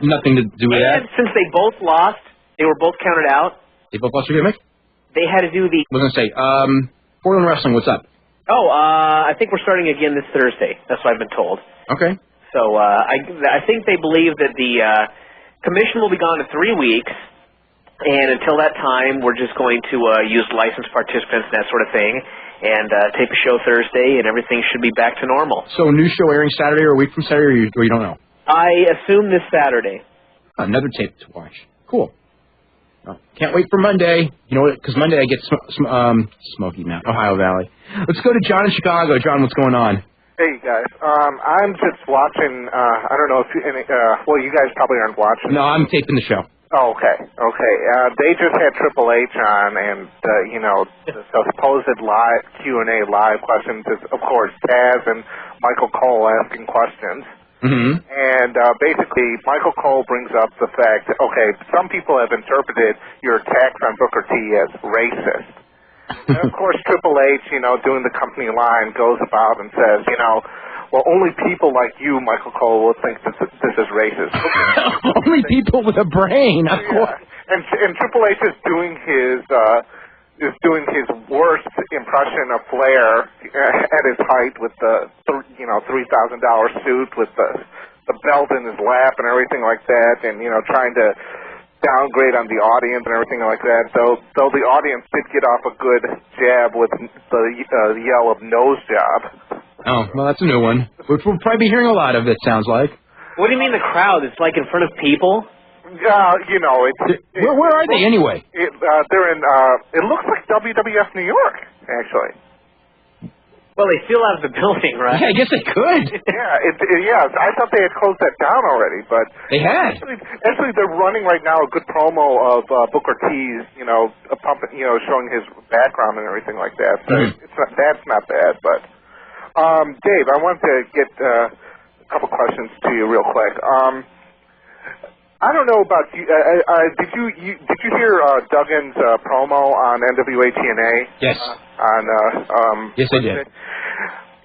nothing to do with that, since they both lost, they were both counted out. They both lost their gimmick? They had to do the... I was going to say, Portland Wrestling, what's up? Oh, I think we're starting again this Thursday. That's what I've been told. Okay. So I think they believe that the commission will be gone in 3 weeks, and until that time, we're just going to use licensed participants and that sort of thing, and tape a show Thursday, and everything should be back to normal. So a new show airing Saturday or a week from Saturday, or you don't know? I assume this Saturday. Another tape to watch. Cool. Can't wait for Monday. You know what? Because Monday I get Smoky Mountain, Ohio Valley. Let's go to John in Chicago. John, what's going on? Hey, guys. I'm just watching, I don't know if you, you guys probably aren't watching. No, I'm taping the show. Oh, okay. They just had Triple H on, and, the supposed live Q&A live questions is, of course, Taz and Michael Cole asking questions. Mm-hmm. And basically, Michael Cole brings up the fact, some people have interpreted your attacks on Booker T as racist. And of course, Triple H, doing the company line, goes about and says, only people like you, Michael Cole, will think this is racist. Only people with a brain, of course. And Triple H is doing his worst impression of Flair at his height with the $3,000 suit with the belt in his lap and everything like that, and trying to downgrade on the audience and everything like that. Though the audience did get off a good jab with the yell of nose job. Oh, well, that's a new one, which we'll probably be hearing a lot of. It sounds like. What do you mean the crowd? It's like in front of people. Where are they anyway? They're in. It looks like WWF New York, actually. Well, they still have the building, right? Yeah, I guess they could. Yeah. I thought they had closed that down already, but they had. Actually, they're running right now a good promo of Booker T's, showing his background and everything like that. So that's not bad. But Dave, I wanted to get a couple questions to you real quick. I don't know about you. Did you hear Duggan's promo on NWA TNA? Yes. Yes, I did.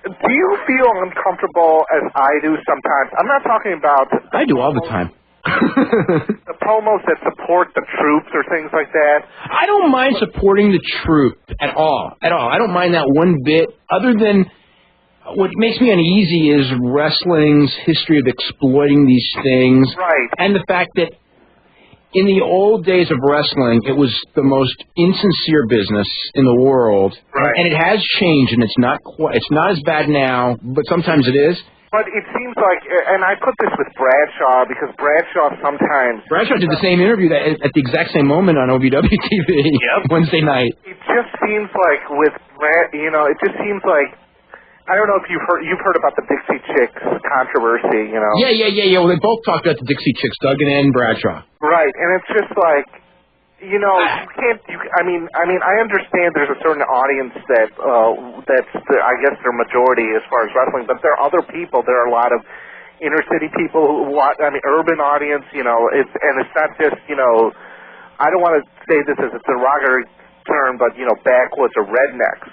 Do you feel uncomfortable as I do sometimes? I'm not talking about. I do all the time. the promos that support the troops or things like that. I don't mind supporting the troop at all. I don't mind that one bit, other than what makes me uneasy is wrestling's history of exploiting these things. Right. And the fact that in the old days of wrestling, it was the most insincere business in the world. Right. And it has changed, and it's not as bad now, but sometimes it is. But it seems like, and I put this with Bradshaw, because Bradshaw sometimes... Bradshaw did the same interview at the exact same moment on OVW TV Wednesday night. It just seems like with, it just seems like, I don't know if you've heard about the Dixie Chicks controversy, Yeah. Well, they both talked about the Dixie Chicks, Duggan and Bradshaw. Right, and it's just like, you can't. I understand there's a certain audience I guess their majority as far as wrestling, but there are other people. There are a lot of inner city people who watch. Urban audience. It's not just. I don't want to say this as a derogatory term, but backwoods or rednecks.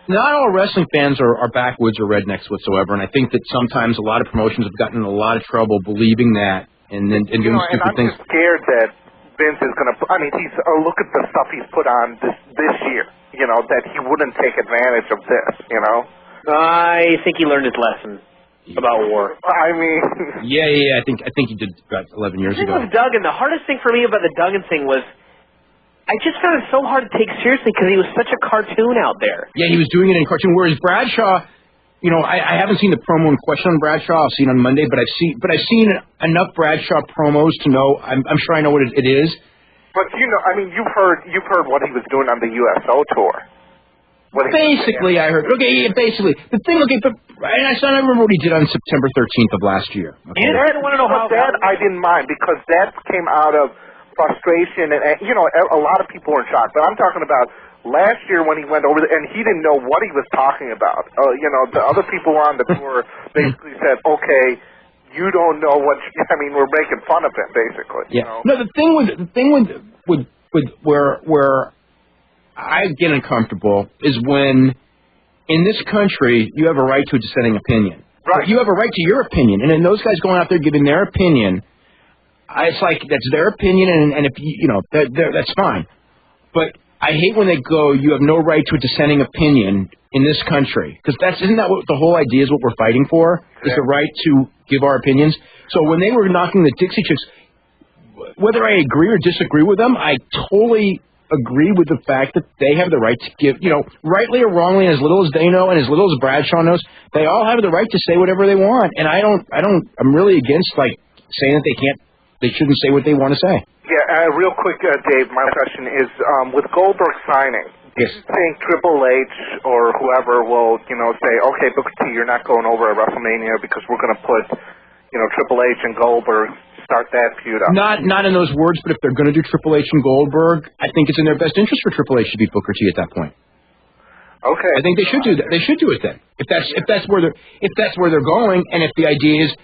Not all wrestling fans are backwoods or rednecks whatsoever, and I think that sometimes a lot of promotions have gotten in a lot of trouble believing that and doing stupid things. I'm just scared that Vince is going to. He's look at the stuff he's put on this year. That he wouldn't take advantage of this. I think he learned his lesson about war. Yeah. I think he did about 11 years ago. With Duggan, the hardest thing for me about the Duggan thing was I just found it so hard to take seriously because he was such a cartoon out there. Yeah, he was doing it in cartoon. Whereas Bradshaw, I haven't seen the promo in question on Bradshaw. I'll see it on Monday, but I've seen enough Bradshaw promos to know. I'm sure I know what it is. But you've heard what he was doing on the USO tour. Basically, I heard. Okay, basically the thing. Okay, but I remember what he did on September 13th of last year. Okay? I want to know how that I didn't mind because that came out of frustration and a lot of people were in shock. But I'm talking about last year when he went over there and he didn't know what he was talking about. The other people on the tour basically said, "Okay, you don't know what." We're making fun of him, basically. Yeah. No, the thing with where I get uncomfortable is when in this country you have a right to a dissenting opinion. Right. You have a right to your opinion, and then those guys going out there giving their opinion. It's like that's their opinion, and if that's fine. But I hate when they go, you have no right to a dissenting opinion in this country, because isn't that what the whole idea is? What we're fighting for is the right to give our opinions. So when they were knocking the Dixie Chicks, whether I agree or disagree with them, I totally agree with the fact that they have the right to give, rightly or wrongly, as little as they know and as little as Bradshaw knows, they all have the right to say whatever they want. And I'm really against saying that they shouldn't say what they want to say. Yeah, real quick, Dave, my question is, with Goldberg signing, do you think Triple H or whoever will, say, okay, Booker T, you're not going over at WrestleMania because we're going to put, Triple H and Goldberg, start that feud up? Not in those words, but if they're going to do Triple H and Goldberg, I think it's in their best interest for Triple H to beat Booker T at that point. Okay. I think they should do that. They should do it then. If that's where they're going, and if the idea is.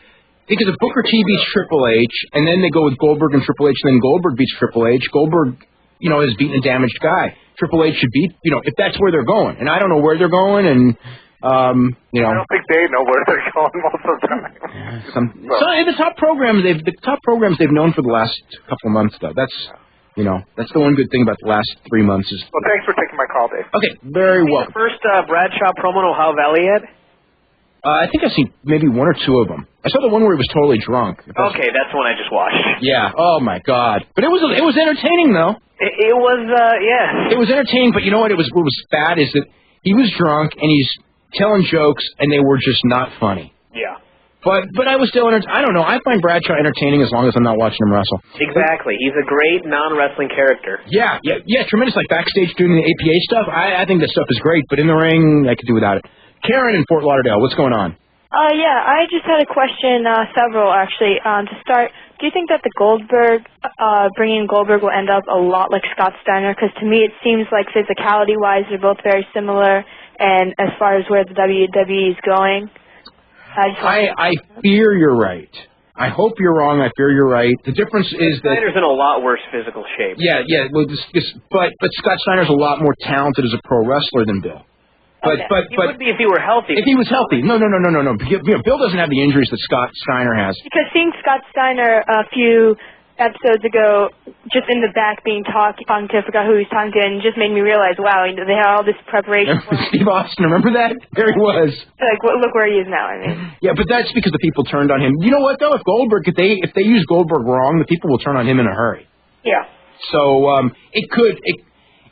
Because if Booker T beats Triple H, and then they go with Goldberg and Triple H, and then Goldberg beats Triple H, Goldberg, is beating a damaged guy. Triple H should beat, if that's where they're going. And I don't know where they're going, and, I don't think they know where they're going most of the time. The top programs they've known for the last couple of months, though. That's the one good thing about the last 3 months is. Well, thanks for taking my call, Dave. Okay, very well. The first Bradshaw promo in Ohio Valley yet? I think I've seen maybe one or two of them. I saw the one where he was totally drunk. Okay, that's the one I just watched. Yeah. Oh my God. But it was entertaining though. It was yeah. It was entertaining, but you know what? What was bad is that he was drunk and he's telling jokes and they were just not funny. Yeah. But I was still I don't know. I find Bradshaw entertaining as long as I'm not watching him wrestle. Exactly. He's a great non-wrestling character. Yeah. Tremendous. Like backstage doing the APA stuff. I think that stuff is great. But in the ring, I could do without it. Karen in Fort Lauderdale, what's going on? Yeah, I just had a question, several actually. To start, do you think that bringing Goldberg will end up a lot like Scott Steiner? Because to me it seems like physicality-wise they're both very similar, and as far as where the WWE is going. I fear you're right. I hope you're wrong. I fear you're right. The difference is that Steiner's in a lot worse physical shape. Yeah. Well, but Scott Steiner's a lot more talented as a pro wrestler than Bill. But he would be if he were healthy. If he was healthy, no. Bill doesn't have the injuries that Scott Steiner has. Because seeing Scott Steiner a few episodes ago, just in the back being talking to, I forgot who he was talking to, and just made me realize, wow, they had all this preparation. Steve Austin, remember that? There he was. Like, look where he is now. I mean. Yeah, but that's because the people turned on him. You know what though? If they use Goldberg wrong, the people will turn on him in a hurry. Yeah. So it could,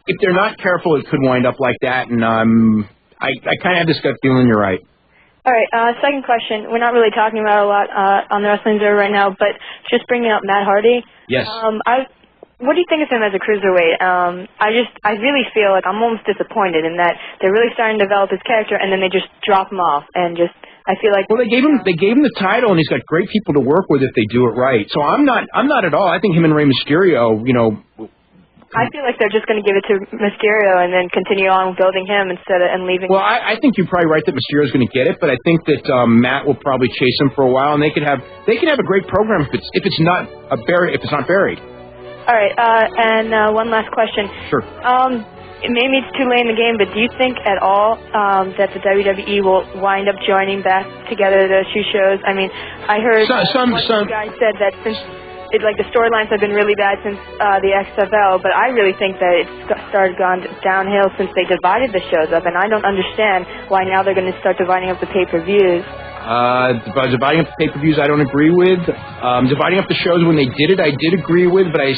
if they're not careful, it could wind up like that. And I kind of have this gut feeling you're right. All right, second question. We're not really talking about it a lot on the Wrestling Observer right now, but just bringing up Matt Hardy. Yes. What do you think of him as a cruiserweight? I really feel like I'm almost disappointed in that they're really starting to develop his character, and then they just drop him off, and just I feel like. Well, they gave him the title, and he's got great people to work with if they do it right. So I'm not at all. I think him and Rey Mysterio, I feel like they're just going to give it to Mysterio and then continue on building him and leaving. Well, I think you're probably right that Mysterio's going to get it, but I think that Matt will probably chase him for a while, and they could have a great program if it's not buried. All right, and one last question. Sure. Maybe it's too late in the game, but do you think at all that the WWE will wind up joining back together those two shows? I mean, I heard some guys said that since. The storylines have been really bad since the XFL, but I really think that it's gone downhill since they divided the shows up, and I don't understand why now they're going to start dividing up the pay-per-views. Dividing up the pay-per-views I don't agree with. Dividing up the shows when they did it, I did agree with, but I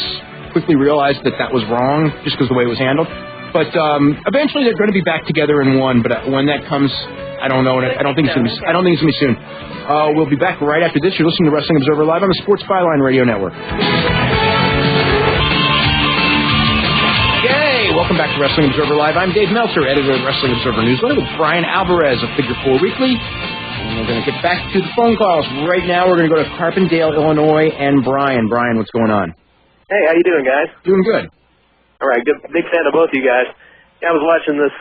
quickly realized that was wrong just because of the way it was handled. But eventually they're going to be back together in one, but when that comes, I don't know, and I don't think it's going to be soon. We'll be back right after this. You're listening to Wrestling Observer Live on the Sports Byline Radio Network. Yay! Welcome back to Wrestling Observer Live. I'm Dave Meltzer, editor of Wrestling Observer Newsletter, with Bryan Alvarez of Figure 4 Weekly. And we're going to get back to the phone calls. Right now we're going to go to Carbondale, Illinois, and Bryan. Bryan, what's going on? Hey, how you doing, guys? Doing good. All right, good. Big fan of both you guys. Yeah, I was watching this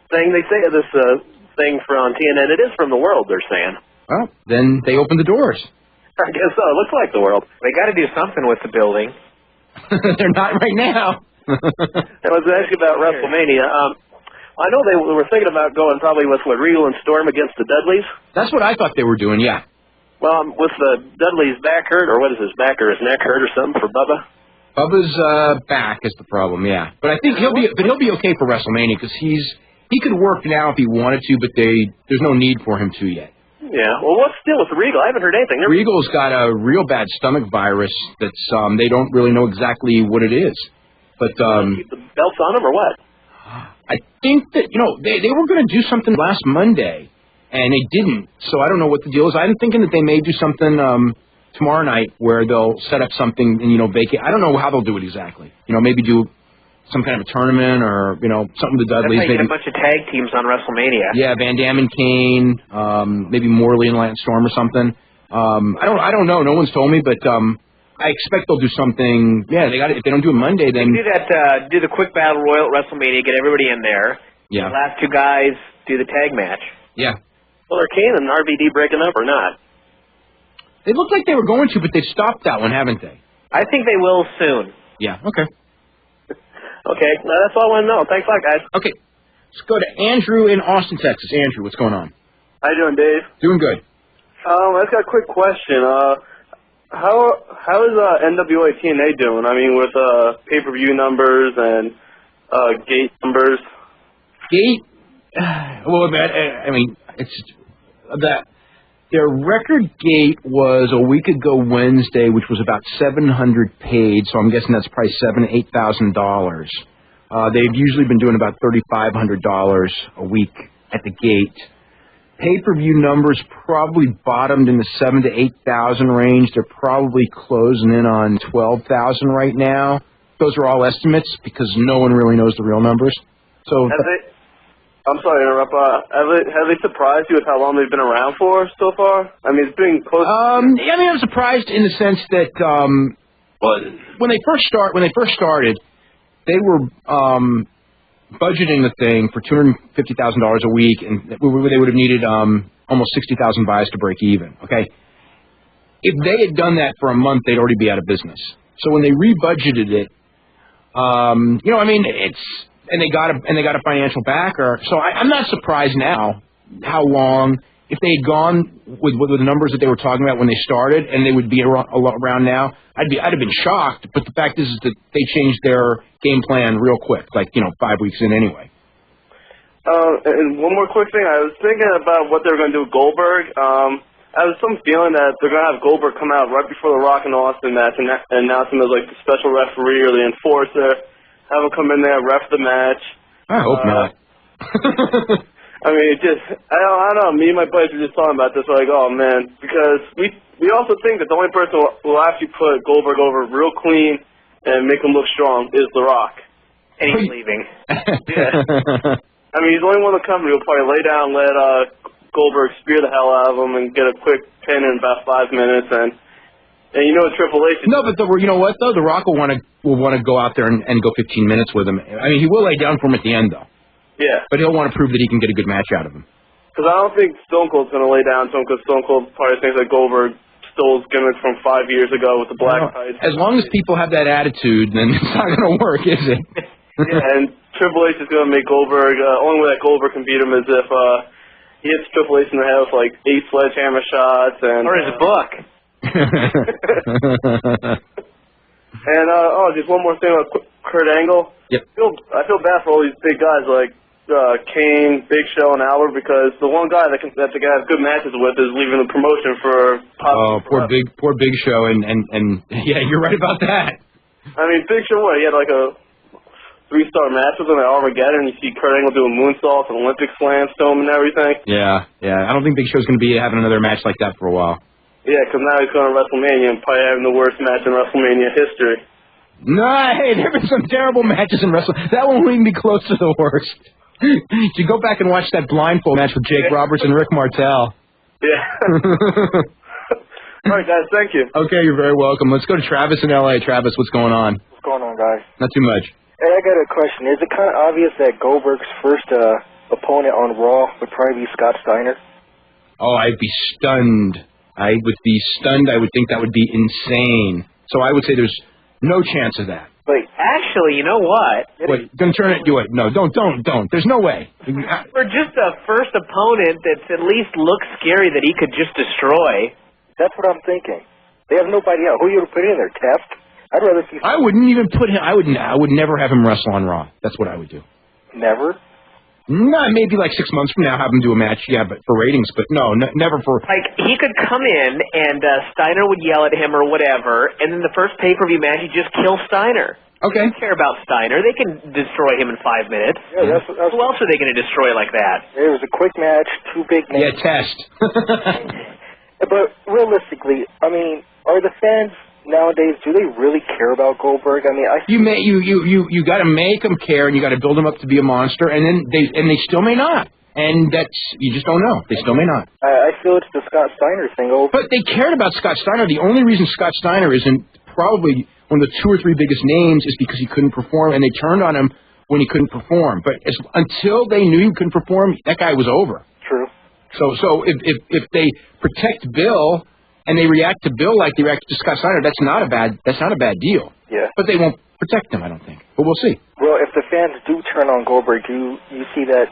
thing. They say this thing from TNN. It is from the world, they're saying. Well, then they opened the doors. I guess so. It looks like the world. They got to do something with the building. They're not right now. I was asking about WrestleMania. I know they were thinking about going probably with Regal and Storm against the Dudleys. That's what I thought they were doing, yeah. Well, with the Dudley's back hurt, or what is his back or his neck hurt or something for Bubba? Bubba's back is the problem, yeah. But I think he'll be okay for WrestleMania because he could work now if he wanted to, but there's no need for him to yet. Yeah. Well, what's still with Regal? I haven't heard anything. Regal's got a real bad stomach virus that's they don't really know exactly what it is. But keep the belts on him or what? I think that they were going to do something last Monday, and they didn't. So I don't know what the deal is. I'm thinking that they may do something tomorrow night where they'll set up something and vacate. I don't know how they'll do it exactly. Maybe do some kind of a tournament or something with the Dudleys. Maybe a bunch of tag teams on WrestleMania. Yeah, Van Dam and Kane, maybe Morley and Lance Storm or something. I don't know. No one's told me, but I expect they'll do something. Yeah, they got it. If they don't do it Monday, then do that. Do the quick battle royal at WrestleMania. Get everybody in there. Yeah. The last two guys do the tag match. Yeah. Well, are Kane and RVD breaking up or not? They look like they were going to, but they've stopped that one, haven't they? I think they will soon. Yeah. Okay. Okay, that's all I want to know. Thanks a lot, guys. Okay. Let's go to Andrew in Austin, Texas. Andrew, what's going on? How you doing, Dave? Doing good. I just got a quick question. How is NWA TNA doing? I mean, with pay-per-view numbers and gate numbers. Gate? Well, I mean, it's that. Their record gate was a week ago Wednesday, which was about 700 paid, so I'm guessing that's probably $7,000 to $8,000. They've usually been doing about $3,500 a week at the gate. Pay-per-view numbers probably bottomed in the 7,000 to 8,000 range. They're probably closing in on 12,000 right now. Those are all estimates because no one really knows the real numbers. So. I'm sorry to interrupt. Have they surprised you with how long they've been around for so far? I mean, it's been close. Yeah, I mean, I'm surprised in the sense that when they first started, they were budgeting the thing for $250,000 a week, and they would have needed almost 60,000 buys to break even. Okay, if they had done that for a month, they'd already be out of business. So when they rebudgeted it, I mean, and they got a financial backer. So I'm not surprised now how long. If they had gone with the numbers that they were talking about when they started, and they would be around now, I'd have been shocked. But the fact is that they changed their game plan real quick, 5 weeks in anyway. And one more quick thing, I was thinking about what they were going to do with Goldberg. I have some feeling that they're going to have Goldberg come out right before the Rock and Austin match and announce him as the special referee or the enforcer. Have him come in there, ref the match. I hope not. I mean, I don't know. Me and my buddies were just talking about this. Like, oh man, because we also think that the only person who will actually put Goldberg over real clean and make him look strong is The Rock. And he's leaving. Yeah. I mean, he's the only one in the company who'll probably lay down, let Goldberg spear the hell out of him, and get a quick pin in about 5 minutes, and you know Triple H. No, but you know what though? The Rock will want to go out there and go 15 minutes with him. I mean, he will lay down for him at the end though. Yeah. But he'll want to prove that he can get a good match out of him. Because I don't think Stone Cold's going to lay down to him, because Stone Cold probably thinks that Goldberg stole his gimmick from 5 years ago with the black tights. As long as people have that attitude, then it's not going to work, is it? Yeah, and Triple H is going to make Goldberg, only way that Goldberg can beat him is if he hits Triple H in the head with 8 sledgehammer shots. Or his book. And, just one more thing about Kurt Angle. Yep. I feel bad for all these big guys like Kane, Big Show, and Albert, because the one guy that the guy has good matches with is leaving the promotion for poor Big Show, and yeah, you're right about that. I mean, Big Show, he had a 3-star match with him at Armageddon, and you see Kurt Angle doing moonsaults and Olympic slams to him and everything. Yeah. I don't think Big Show's going to be having another match like that for a while. Yeah, because now he's going to WrestleMania and probably having the worst match in WrestleMania history. No, hey, there have been some terrible matches in wrestling. That one won't even be close to the worst. You go back and watch that blindfold match with Jake Roberts and Rick Martel. Yeah. All right, guys, thank you. Okay, you're very welcome. Let's go to Travis in L.A. Travis, what's going on? What's going on, guys? Not too much. Hey, I got a question. Is it kind of obvious that Goldberg's first opponent on Raw would probably be Scott Steiner? Oh, I'd be stunned. I would be stunned. I would think that would be insane. So I would say there's no chance of that. Wait, actually, you know what? Wait, don't turn it. No, don't. There's no way. For just a first opponent that's at least looks scary that he could just destroy. That's what I'm thinking. They have nobody else. Who you would put in there? Test? I'd rather see. I wouldn't even put him. I would never have him wrestle on Raw. That's what I would do. Never? No, maybe 6 months from now have him do a match, yeah, but for ratings. But no, never for... he could come in and Steiner would yell at him or whatever, and then the first pay-per-view match, he'd just kill Steiner. Okay. They don't care about Steiner. They can destroy him in 5 minutes. Yeah, that's Who else are they going to destroy like that? It was a quick match, 2 big names. Yeah, test. But realistically, I mean, are the fans... nowadays, do they really care about Goldberg? I mean, you got to make them care, and you got to build them up to be a monster, and then they still may not, and you just don't know. They still may not. I feel it's the Scott Steiner thing. But they cared about Scott Steiner. The only reason Scott Steiner isn't probably one of the 2 or 3 biggest names is because he couldn't perform, and they turned on him when he couldn't perform. But until they knew he couldn't perform, that guy was over. True. So if they protect Bill. And they react to Bill like they react to Scott Steiner. That's not a bad deal. Yeah. But they won't protect him, I don't think. But we'll see. Well, if the fans do turn on Goldberg, do you see that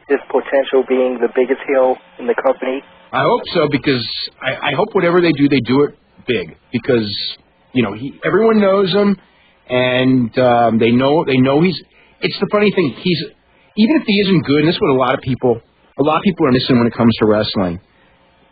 his potential being the biggest heel in the company? I hope so, because I hope whatever they do it big. Because everyone knows him, and they know he's. It's the funny thing. Even if he isn't good, and this is what a lot of people are missing when it comes to wrestling.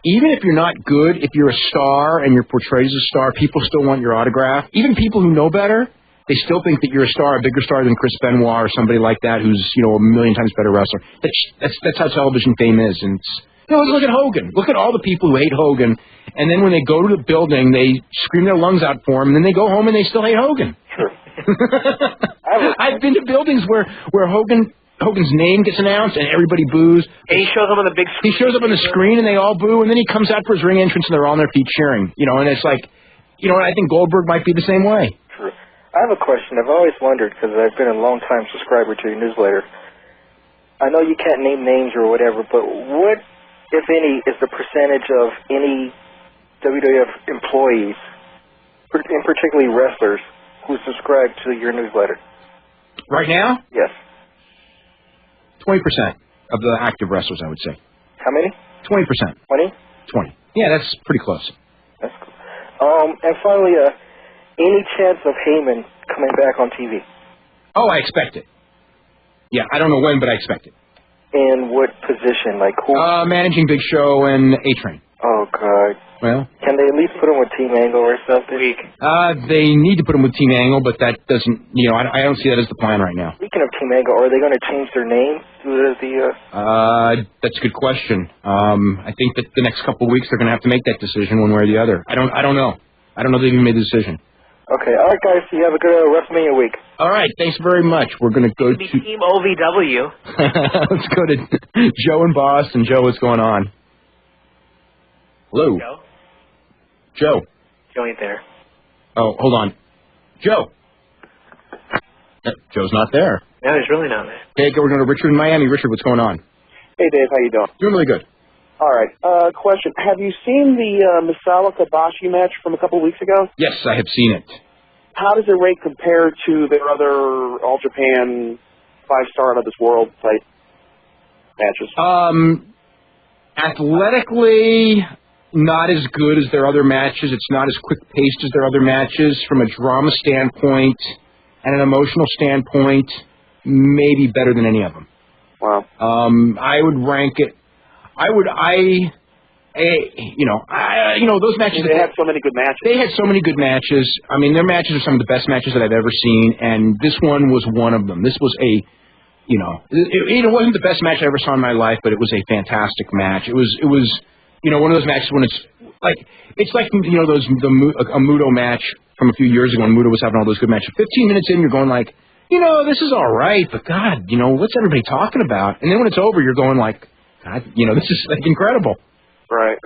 Even if you're not good, if you're a star and you're portrayed as a star, people still want your autograph. Even people who know better, they still think that you're a star, a bigger star than Chris Benoit or somebody like that who's, a million times better wrestler. That's how television fame is. And look at Hogan. Look at all the people who hate Hogan. And then when they go to the building, they scream their lungs out for him, and then they go home and they still hate Hogan. Sure. I've been to buildings where Hogan's name gets announced and everybody boos. And he shows up on the big screen. He shows up on the screen and they all boo, and then he comes out for his ring entrance and they're all on their feet cheering. And it's like, I think Goldberg might be the same way. True. I have a question. I've always wondered, because I've been a long-time subscriber to your newsletter. I know you can't name names or whatever, but what, if any, is the percentage of any WWF employees, and particularly wrestlers, who subscribe to your newsletter? Right now? Yes. 20% of the active wrestlers, I would say. How many? 20%. 20? 20. Yeah, that's pretty close. That's cool. And finally, any chance of Heyman coming back on TV? Oh, I expect it. Yeah, I don't know when, but I expect it. In what position? Like who? Managing Big Show and A-Train. Oh, God. Well, can they at least put him with Team Angle or something? They need to put him with Team Angle, but that doesn't, I don't see that as the plan right now. Speaking of Team Angle, are they going to change their name to that's a good question. I think that the next couple of weeks they're going to have to make that decision one way or the other. I don't know. I don't know if they even made the decision. Okay. All right, guys. You have a good WrestleMania week. All right. Thanks very much. We're going to go to Team OVW. Let's go to Joe in Boston. Joe, what's going on? Hello. Joe. Joe ain't there. Oh, hold on. Joe. Joe's not there. No, he's really not there. Okay, we're going to Richard in Miami. Richard, what's going on? Hey, Dave. How you doing? Doing really good. All right. Question. Have you seen the Misawa Kobashi match from a couple of weeks ago? Yes, I have seen it. How does it rate compare to their other All Japan 5-star out of this world type matches? Athletically, not as good as their other matches. It's not as quick-paced as their other matches. From a drama standpoint and an emotional standpoint, maybe better than any of them. Wow. I would rank it. Those matches. They had so many good matches. They had so many good matches. I mean, their matches are some of the best matches that I've ever seen, and this one was one of them. This was it wasn't the best match I ever saw in my life, but it was a fantastic match. It was one of those matches when it's like a Muto match from a few years ago when Muto was having all those good matches. 15 minutes in, you're going like, this is all right, but God, what's everybody talking about? And then when it's over, you're going like, God, this is like incredible. Right.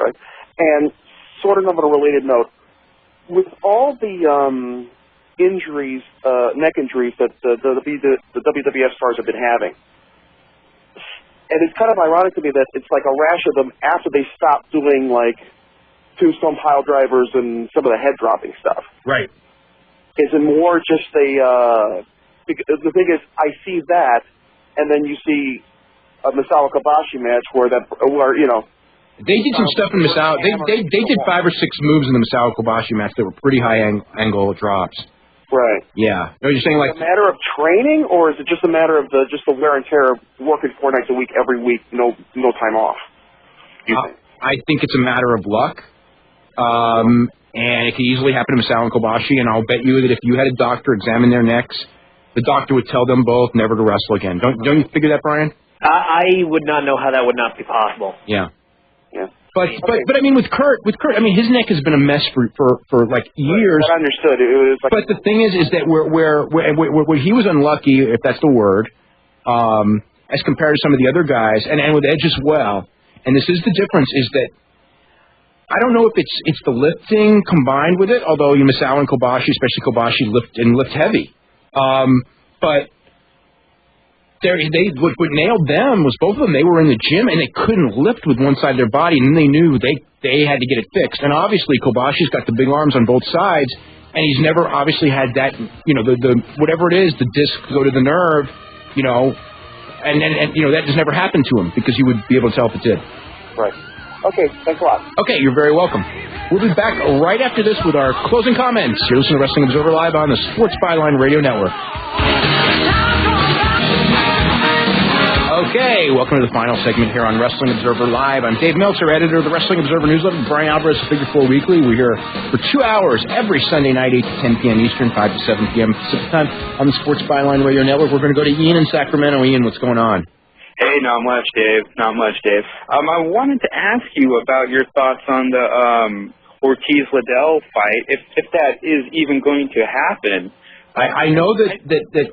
And sort of on a related note, with all the injuries, neck injuries that the WWF stars have been having, and it's kind of ironic to me that it's like a rash of them after they stopped doing like tombstone pile drivers and some of the head dropping stuff. Right. Is it more just the thing is, I see that, and then you see a Misawa Kobashi match where they did some stuff in Misawa. They did 5 or 6 moves in the Misawa Kobashi match that were pretty high angle drops. Right. Yeah. No, you're saying like is it a matter of training, or is it just a matter of the wear and tear of working 4 nights a week every week, no time off? I think it's a matter of luck, and it could easily happen to Misawa and Kobashi. And I'll bet you that if you had a doctor examine their necks, the doctor would tell them both never to wrestle again. Don't you figure that, Bryan? I would not know how that would not be possible. Yeah. Yeah. But I mean with Kurt, I mean his neck has been a mess for like years. I understood. It was like, but the thing is that where he was unlucky, if that's the word, as compared to some of the other guys, and with Edge as well. And this is the difference is that I don't know if it's the lifting combined with it, although Misawa and Kobashi, especially Kobashi, lift heavy. But what nailed them was both of them. They were in the gym and they couldn't lift with one side of their body, and then they knew they had to get it fixed. And obviously, Kobashi's got the big arms on both sides, and he's never obviously had that. The whatever it is, the disc go to the nerve, and that just never happened to him because you would be able to tell if it did. Right. Okay. Thanks a lot. Okay, you're very welcome. We'll be back right after this with our closing comments. You're listening to Wrestling Observer Live on the Sports Byline Radio Network. Okay, welcome to the final segment here on Wrestling Observer Live. I'm Dave Meltzer, editor of the Wrestling Observer newsletter. Bryan Alvarez, Figure 4 Weekly. We're here for 2 hours every Sunday night, 8 to 10 p.m. Eastern, 5 to 7 p.m. Pacific time on the Sports Byline Radio Network. We're going to go to Ian in Sacramento. Ian, what's going on? Hey, not much, Dave. I wanted to ask you about your thoughts on the Ortiz-Liddell fight, if that is even going to happen. I know that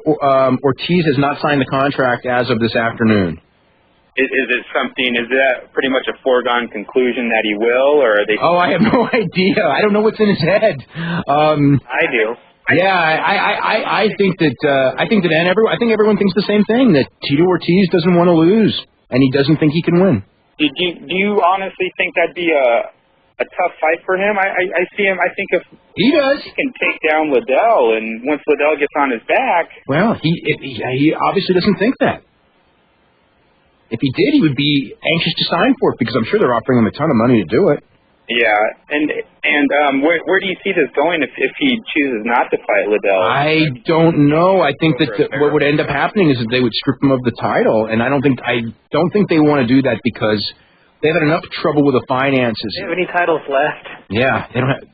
Ortiz has not signed the contract as of this afternoon. Is that pretty much a foregone conclusion that he will, or are they? Oh, I have no idea. I don't know what's in his head. I do. Yeah, I think everyone thinks the same thing, that Tito Ortiz doesn't want to lose, and he doesn't think he can win. Do you honestly think that'd be a tough fight for him? I see him. I think if he does, he can take down Liddell, and once Liddell gets on his back, well, he obviously doesn't think that. if he did, he would be anxious to sign for it because I'm sure they're offering him a ton of money to do it. Yeah, and where do you see this going if he chooses not to fight Liddell? I don't know. I think that what would end up happening is that they would strip him of the title, and I don't think they want to do that because they've had enough trouble with the finances. Do they have any titles left? Yeah, they don't have.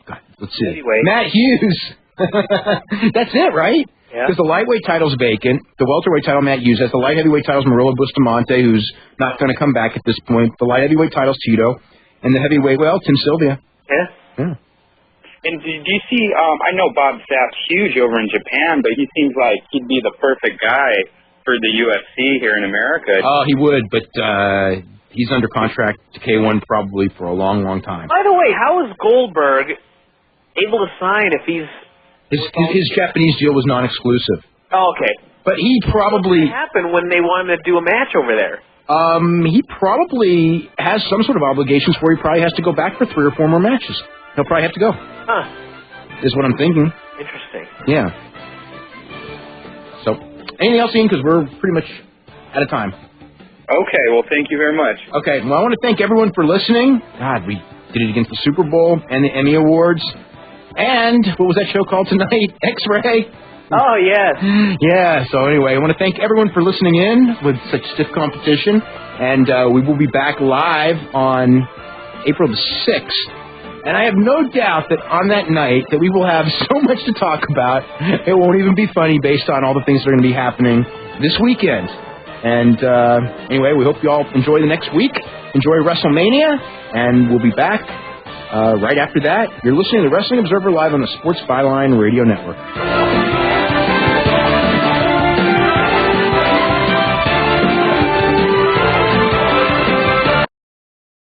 God, let's see. Anyway. Matt Hughes. That's it, right? Yeah. Because the lightweight title's vacant. The welterweight title, Matt Hughes has. The light heavyweight title's Murillo Bustamante, who's not going to come back at this point. The light heavyweight title's Tito. And the heavyweight, well, Tim Sylvia. Yeah. And do you see, I know Bob Sapp's huge over in Japan, but he seems like he'd be the perfect guy for the UFC here in America. Oh, he would, but he's under contract to K1 probably for a long, long time. By the way, how is Goldberg able to sign if he's... His Japanese deal was non-exclusive. Oh, okay. But he probably... What happened when they wanted to do a match over there? He probably has some sort of obligations where he probably has to go back for 3 or 4 more matches. He'll probably have to go. Huh. Is what I'm thinking. Interesting. Yeah. So, anything else, Ian? Because we're pretty much out of time. Okay, well, thank you very much. Okay, well, I want to thank everyone for listening. God, we did it against the Super Bowl and the Emmy Awards. And what was that show called tonight? X-Ray? Oh, yes. Yeah, so anyway, I want to thank everyone for listening in with such stiff competition. And we will be back live on April the 6th. And I have no doubt that on that night that we will have so much to talk about, it won't even be funny based on all the things that are going to be happening this weekend. And anyway, we hope you all enjoy the next week. Enjoy WrestleMania. And we'll be back right after that. You're listening to the Wrestling Observer Live on the Sports Byline Radio Network.